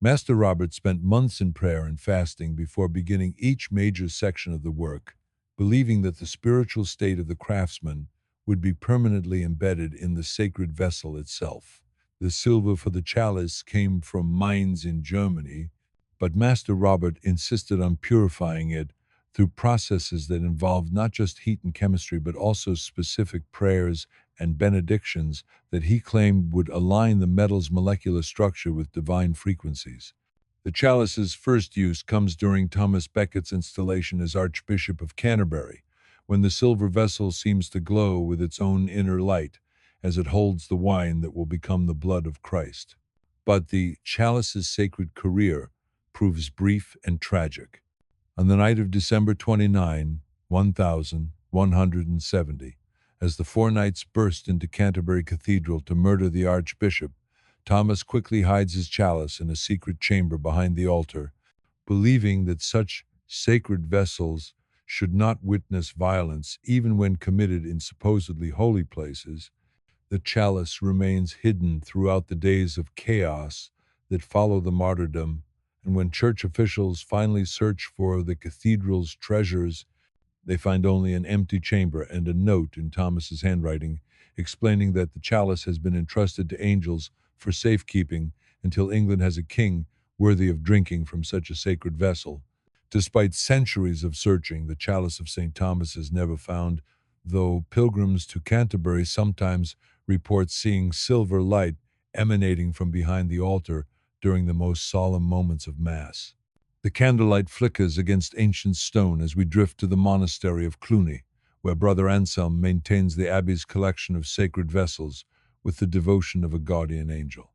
Master Robert spent months in prayer and fasting before beginning each major section of the work, believing that the spiritual state of the craftsman would be permanently embedded in the sacred vessel itself. The silver for the chalice came from mines in Germany, but Master Robert insisted on purifying it through processes that involved not just heat and chemistry, but also specific prayers and benedictions that he claimed would align the metal's molecular structure with divine frequencies. The chalice's first use comes during Thomas Becket's installation as Archbishop of Canterbury, when the silver vessel seems to glow with its own inner light, as it holds the wine that will become the blood of Christ. But the chalice's sacred career proves brief and tragic. On the night of December 29, 1170, as the four knights burst into Canterbury Cathedral to murder the Archbishop, Thomas quickly hides his chalice in a secret chamber behind the altar, believing that such sacred vessels should not witness violence even when committed in supposedly holy places. The chalice remains hidden throughout the days of chaos that follow the martyrdom, and when church officials finally search for the cathedral's treasures, they find only an empty chamber and a note in Thomas's handwriting explaining that the chalice has been entrusted to angels for safekeeping until England has a king worthy of drinking from such a sacred vessel. Despite centuries of searching, the chalice of St. Thomas is never found, though pilgrims to Canterbury sometimes report seeing silver light emanating from behind the altar during the most solemn moments of Mass. The candlelight flickers against ancient stone as we drift to the monastery of Cluny, where Brother Anselm maintains the abbey's collection of sacred vessels with the devotion of a guardian angel.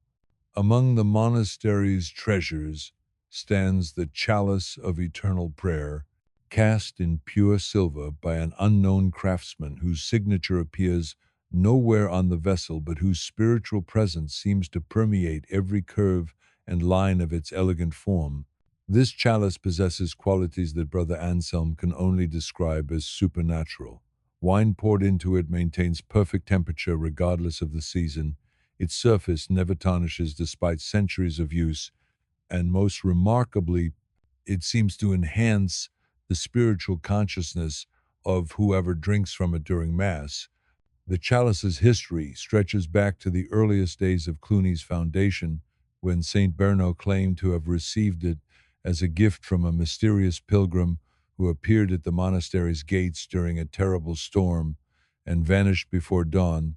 Among the monastery's treasures stands the chalice of eternal prayer, cast in pure silver by an unknown craftsman whose signature appears nowhere on the vessel but whose spiritual presence seems to permeate every curve and line of its elegant form. This chalice possesses qualities that Brother Anselm can only describe as supernatural. Wine poured into it maintains perfect temperature regardless of the season. Its surface never tarnishes despite centuries of use, and most remarkably, it seems to enhance the spiritual consciousness of whoever drinks from it during Mass. The chalice's history stretches back to the earliest days of Cluny's foundation, when St. Berno claimed to have received it as a gift from a mysterious pilgrim who appeared at the monastery's gates during a terrible storm and vanished before dawn,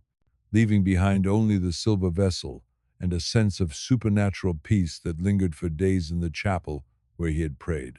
leaving behind only the silver vessel and a sense of supernatural peace that lingered for days in the chapel where he had prayed.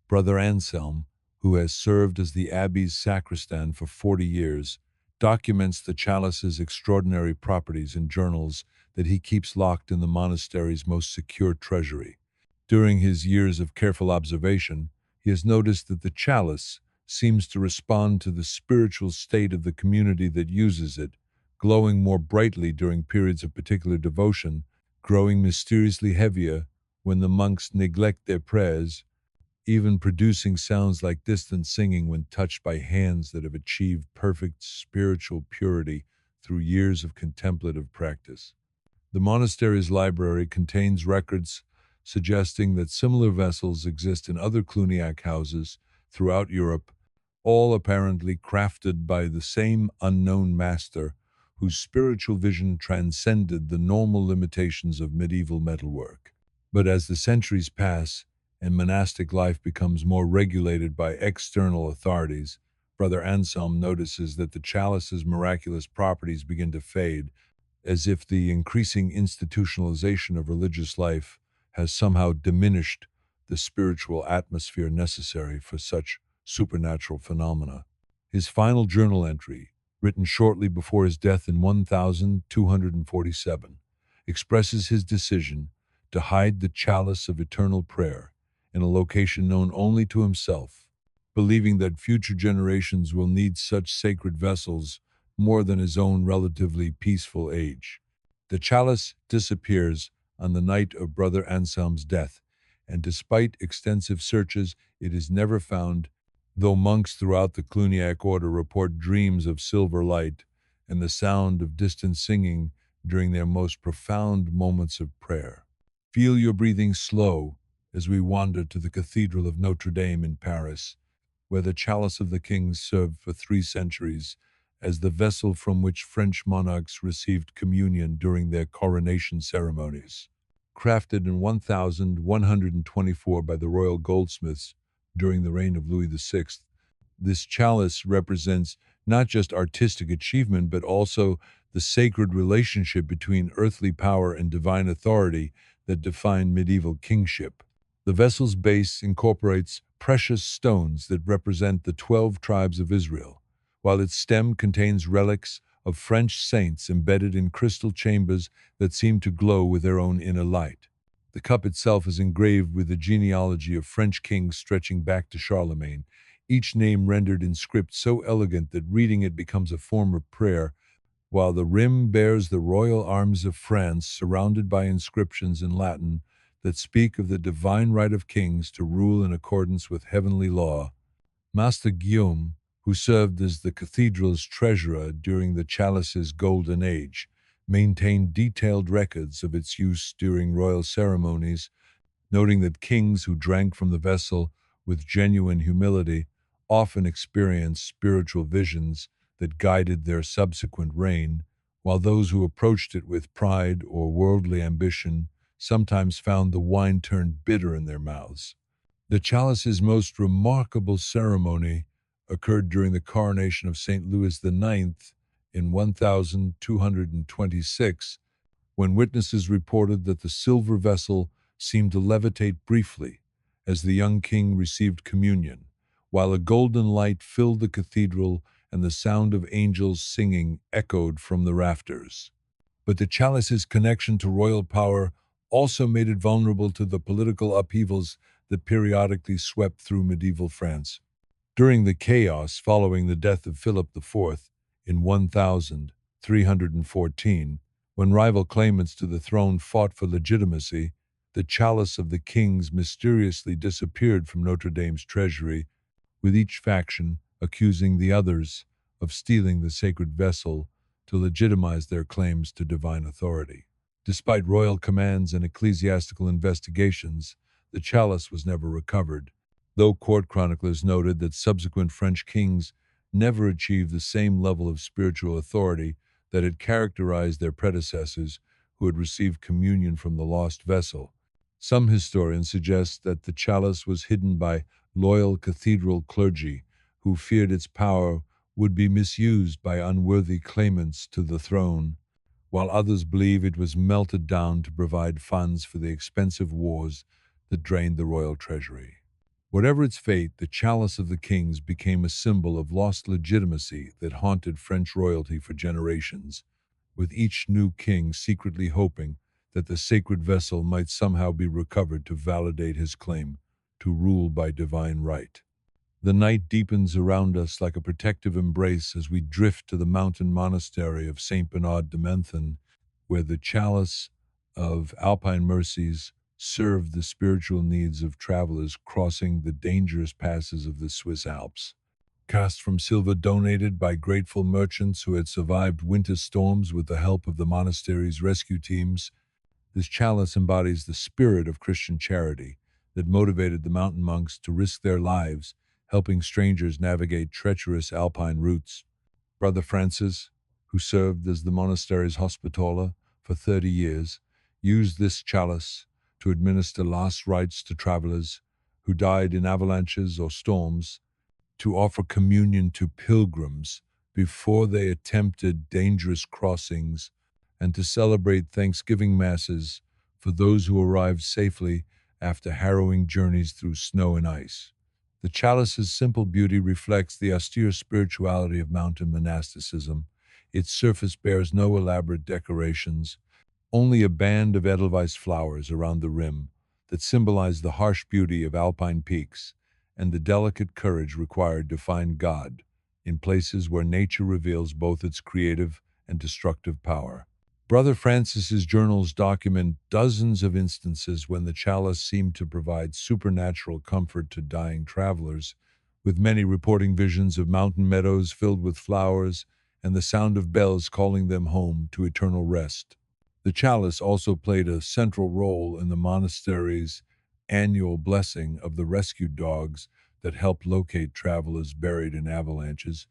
Brother Anselm, who has served as the abbey's sacristan for 40 years, documents the chalice's extraordinary properties in journals that he keeps locked in the monastery's most secure treasury. During his years of careful observation, he has noticed that the chalice seems to respond to the spiritual state of the community that uses it, glowing more brightly during periods of particular devotion, growing mysteriously heavier when the monks neglect their prayers, even producing sounds like distant singing when touched by hands that have achieved perfect spiritual purity through years of contemplative practice. The monastery's library contains records suggesting that similar vessels exist in other Cluniac houses throughout Europe, all apparently crafted by the same unknown master whose spiritual vision transcended the normal limitations of medieval metalwork. But as the centuries pass and monastic life becomes more regulated by external authorities, Brother Anselm notices that the chalice's miraculous properties begin to fade, as if the increasing institutionalization of religious life has somehow diminished the spiritual atmosphere necessary for such supernatural phenomena. His final journal entry, written shortly before his death in 1247, expresses his decision to hide the chalice of eternal prayer in a location known only to himself, believing that future generations will need such sacred vessels more than his own relatively peaceful age. The chalice disappears on the night of Brother Anselm's death, and despite extensive searches, it is never found, though monks throughout the Cluniac order report dreams of silver light and the sound of distant singing during their most profound moments of prayer. Feel your breathing slow as we wander to the Cathedral of Notre Dame in Paris, where the chalice of the kings served for 3 centuries as the vessel from which French monarchs received communion during their coronation ceremonies. Crafted in 1124 by the royal goldsmiths during the reign of Louis VI, this chalice represents not just artistic achievement but also the sacred relationship between earthly power and divine authority that defined medieval kingship. The vessel's base incorporates precious stones that represent the 12 tribes of Israel, while its stem contains relics of French saints embedded in crystal chambers that seem to glow with their own inner light. The cup itself is engraved with the genealogy of French kings stretching back to Charlemagne, each name rendered in script so elegant that reading it becomes a form of prayer, while the rim bears the royal arms of France surrounded by inscriptions in Latin that speak of the divine right of kings to rule in accordance with heavenly law. Master Guillaume, who served as the cathedral's treasurer during the chalice's golden age, maintained detailed records of its use during royal ceremonies, noting that kings who drank from the vessel with genuine humility often experienced spiritual visions that guided their subsequent reign, while those who approached it with pride or worldly ambition sometimes found the wine turned bitter in their mouths. The chalice's most remarkable ceremony occurred during the coronation of St. Louis IX in 1226, when witnesses reported that the silver vessel seemed to levitate briefly as the young king received communion, while a golden light filled the cathedral and the sound of angels singing echoed from the rafters. But the chalice's connection to royal power also made it vulnerable to the political upheavals that periodically swept through medieval France. During the chaos following the death of Philip IV in 1314, when rival claimants to the throne fought for legitimacy, the chalice of the kings mysteriously disappeared from Notre Dame's treasury, with each faction accusing the others of stealing the sacred vessel to legitimize their claims to divine authority. Despite royal commands and ecclesiastical investigations, the chalice was never recovered, though court chroniclers noted that subsequent French kings never achieved the same level of spiritual authority that had characterized their predecessors who had received communion from the lost vessel. Some historians suggest that the chalice was hidden by loyal cathedral clergy who feared its power would be misused by unworthy claimants to the throne, while others believe it was melted down to provide funds for the expensive wars that drained the royal treasury. Whatever its fate, the chalice of the kings became a symbol of lost legitimacy that haunted French royalty for generations, with each new king secretly hoping that the sacred vessel might somehow be recovered to validate his claim to rule by divine right. The night deepens around us like a protective embrace as we drift to the mountain monastery of St. Bernard de Menthon, where the chalice of Alpine mercies served the spiritual needs of travelers crossing the dangerous passes of the Swiss Alps. Cast from silver donated by grateful merchants who had survived winter storms with the help of the monastery's rescue teams, this chalice embodies the spirit of Christian charity that motivated the mountain monks to risk their lives helping strangers navigate treacherous alpine routes. Brother Francis, who served as the monastery's hospitaller for 30 years, used this chalice to administer last rites to travelers who died in avalanches or storms, to offer communion to pilgrims before they attempted dangerous crossings, and to celebrate Thanksgiving masses for those who arrived safely after harrowing journeys through snow and ice. The chalice's simple beauty reflects the austere spirituality of mountain monasticism. Its surface bears no elaborate decorations, only a band of edelweiss flowers around the rim that symbolize the harsh beauty of alpine peaks and the delicate courage required to find God in places where nature reveals both its creative and destructive power. Brother Francis's journals document dozens of instances when the chalice seemed to provide supernatural comfort to dying travelers, with many reporting visions of mountain meadows filled with flowers and the sound of bells calling them home to eternal rest. The chalice also played a central role in the monastery's annual blessing of the rescued dogs that helped locate travelers buried in avalanches,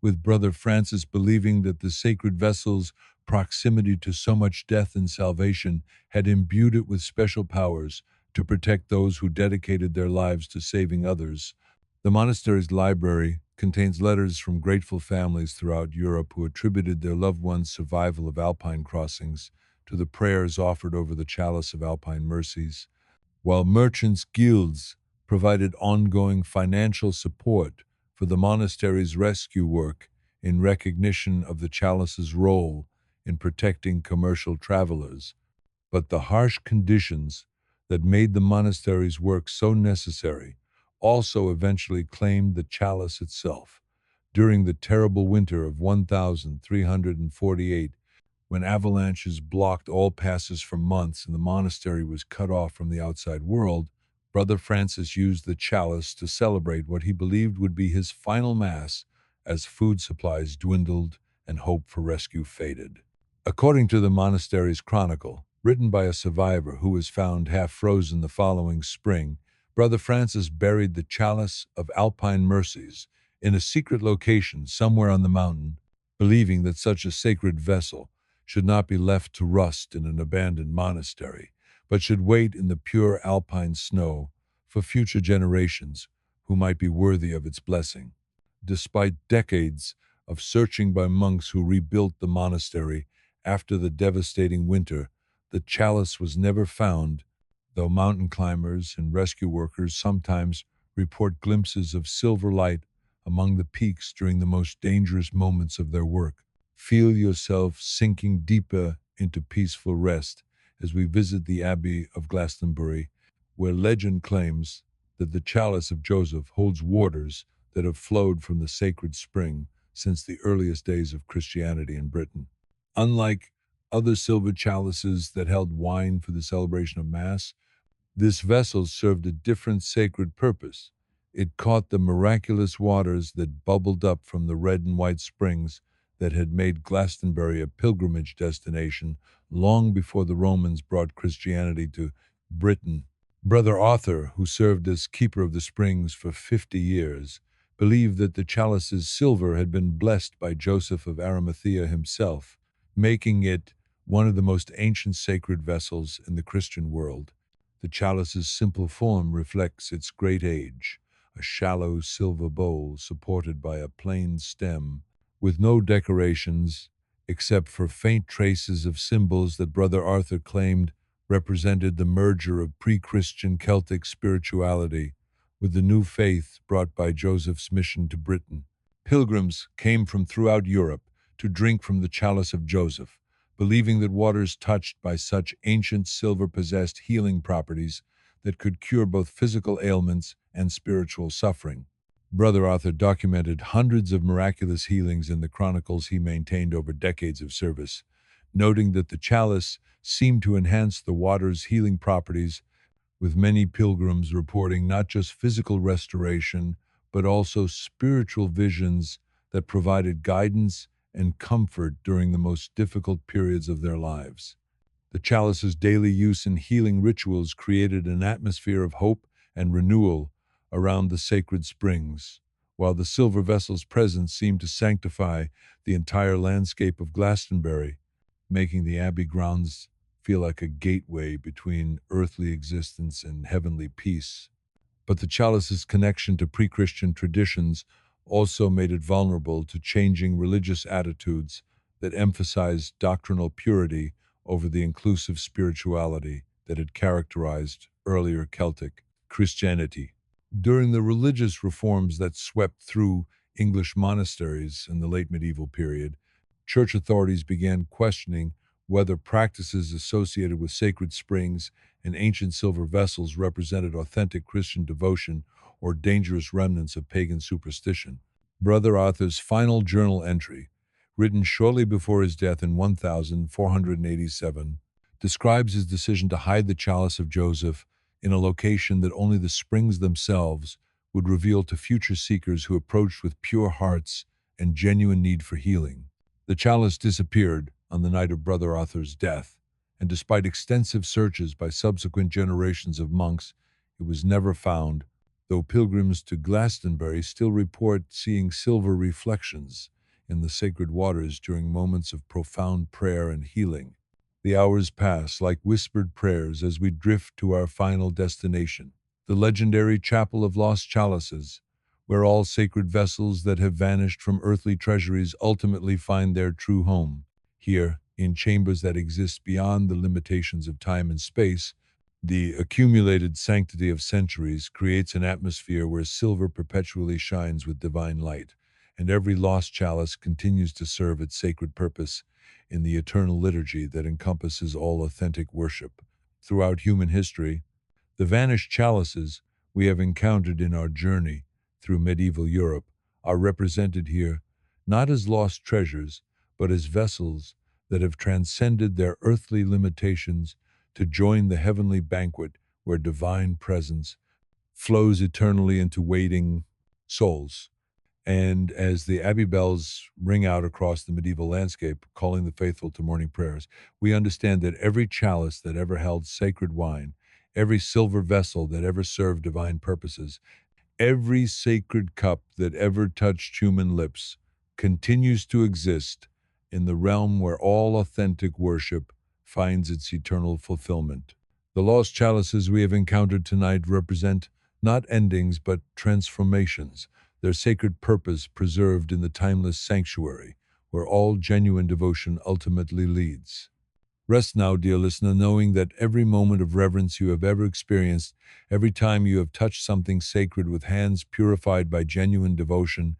with Brother Francis believing that the sacred vessel's proximity to so much death and salvation had imbued it with special powers to protect those who dedicated their lives to saving others. The monastery's library contains letters from grateful families throughout Europe who attributed their loved ones' survival of alpine crossings to the prayers offered over the chalice of alpine mercies, while merchants' guilds provided ongoing financial support for the monastery's rescue work in recognition of the chalice's role in protecting commercial travelers. But the harsh conditions that made the monastery's work so necessary also eventually claimed the chalice itself. During the terrible winter of 1348, when avalanches blocked all passes for months and the monastery was cut off from the outside world, Brother Francis used the chalice to celebrate what he believed would be his final mass as food supplies dwindled and hope for rescue faded. According to the monastery's chronicle, written by a survivor who was found half frozen the following spring, Brother Francis buried the chalice of Alpine mercies in a secret location somewhere on the mountain, believing that such a sacred vessel should not be left to rust in an abandoned monastery, but should wait in the pure alpine snow for future generations who might be worthy of its blessing. Despite decades of searching by monks who rebuilt the monastery after the devastating winter, the chalice was never found, though mountain climbers and rescue workers sometimes report glimpses of silver light among the peaks during the most dangerous moments of their work. Feel yourself sinking deeper into peaceful rest as we visit the Abbey of Glastonbury, where legend claims that the chalice of Joseph holds waters that have flowed from the sacred spring since the earliest days of Christianity in Britain. Unlike other silver chalices that held wine for the celebration of Mass, this vessel served a different sacred purpose. It caught the miraculous waters that bubbled up from the red and white springs that had made Glastonbury a pilgrimage destination long before the Romans brought Christianity to Britain. Brother Arthur, who served as keeper of the springs for 50 years, believed that the chalice's silver had been blessed by Joseph of Arimathea himself, making it one of the most ancient sacred vessels in the Christian world. The chalice's simple form reflects its great age, a shallow silver bowl supported by a plain stem, with no decorations except for faint traces of symbols that Brother Arthur claimed represented the merger of pre-Christian Celtic spirituality with the new faith brought by Joseph's mission to Britain. Pilgrims came from throughout Europe to drink from the chalice of Joseph, believing that waters touched by such ancient silver possessed healing properties that could cure both physical ailments and spiritual suffering. Brother Arthur documented hundreds of miraculous healings in the chronicles he maintained over decades of service, noting that the chalice seemed to enhance the water's healing properties, with many pilgrims reporting not just physical restoration, but also spiritual visions that provided guidance and comfort during the most difficult periods of their lives. The chalice's daily use in healing rituals created an atmosphere of hope and renewal around the sacred springs, while the silver vessel's presence seemed to sanctify the entire landscape of Glastonbury, making the abbey grounds feel like a gateway between earthly existence and heavenly peace. But the chalice's connection to pre-Christian traditions also made it vulnerable to changing religious attitudes that emphasized doctrinal purity over the inclusive spirituality that had characterized earlier Celtic Christianity. During the religious reforms that swept through English monasteries in the late medieval period, church authorities began questioning whether practices associated with sacred springs and ancient silver vessels represented authentic Christian devotion or dangerous remnants of pagan superstition. Brother Arthur's final journal entry, written shortly before his death in 1487, describes his decision to hide the chalice of Joseph in a location that only the springs themselves would reveal to future seekers who approached with pure hearts and genuine need for healing. The chalice disappeared on the night of Brother Arthur's death, and despite extensive searches by subsequent generations of monks, it was never found, though pilgrims to Glastonbury still report seeing silver reflections in the sacred waters during moments of profound prayer and healing. The hours pass like whispered prayers as we drift to our final destination, the legendary Chapel of Lost Chalices, where all sacred vessels that have vanished from earthly treasuries ultimately find their true home. Here, in chambers that exist beyond the limitations of time and space, the accumulated sanctity of centuries creates an atmosphere where silver perpetually shines with divine light, and every lost chalice continues to serve its sacred purpose in the eternal liturgy that encompasses all authentic worship. Throughout human history, the vanished chalices we have encountered in our journey through medieval Europe are represented here not as lost treasures, but as vessels that have transcended their earthly limitations to join the heavenly banquet where divine presence flows eternally into waiting souls. And as the abbey bells ring out across the medieval landscape, calling the faithful to morning prayers, we understand that every chalice that ever held sacred wine, every silver vessel that ever served divine purposes, every sacred cup that ever touched human lips continues to exist in the realm where all authentic worship finds its eternal fulfillment. The lost chalices we have encountered tonight represent not endings but transformations, their sacred purpose preserved in the timeless sanctuary where all genuine devotion ultimately leads. Rest now, dear listener, knowing that every moment of reverence you have ever experienced, every time you have touched something sacred with hands purified by genuine devotion,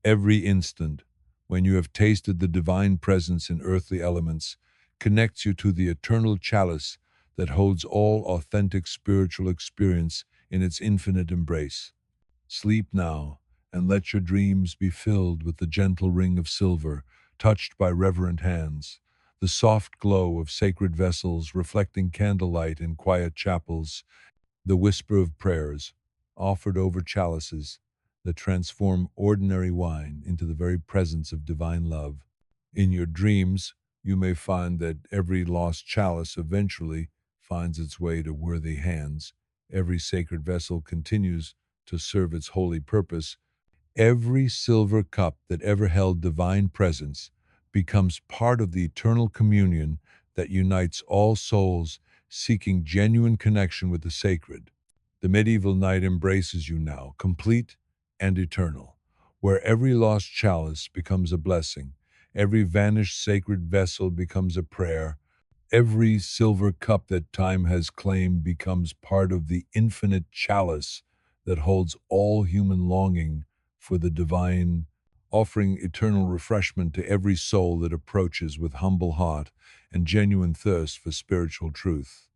every instant when you have tasted the divine presence in earthly elements, connects you to the eternal chalice that holds all authentic spiritual experience in its infinite embrace. Sleep now, and let your dreams be filled with the gentle ring of silver, touched by reverent hands, the soft glow of sacred vessels reflecting candlelight in quiet chapels, the whisper of prayers offered over chalices that transform ordinary wine into the very presence of divine love. In your dreams, you may find that every lost chalice eventually finds its way to worthy hands. Every sacred vessel continues to serve its holy purpose. Every silver cup that ever held divine presence becomes part of the eternal communion that unites all souls seeking genuine connection with the sacred. The medieval night embraces you now, complete and eternal, where every lost chalice becomes a blessing, every vanished sacred vessel becomes a prayer, every silver cup that time has claimed becomes part of the infinite chalice that holds all human longing for the divine, offering eternal refreshment to every soul that approaches with humble heart and genuine thirst for spiritual truth.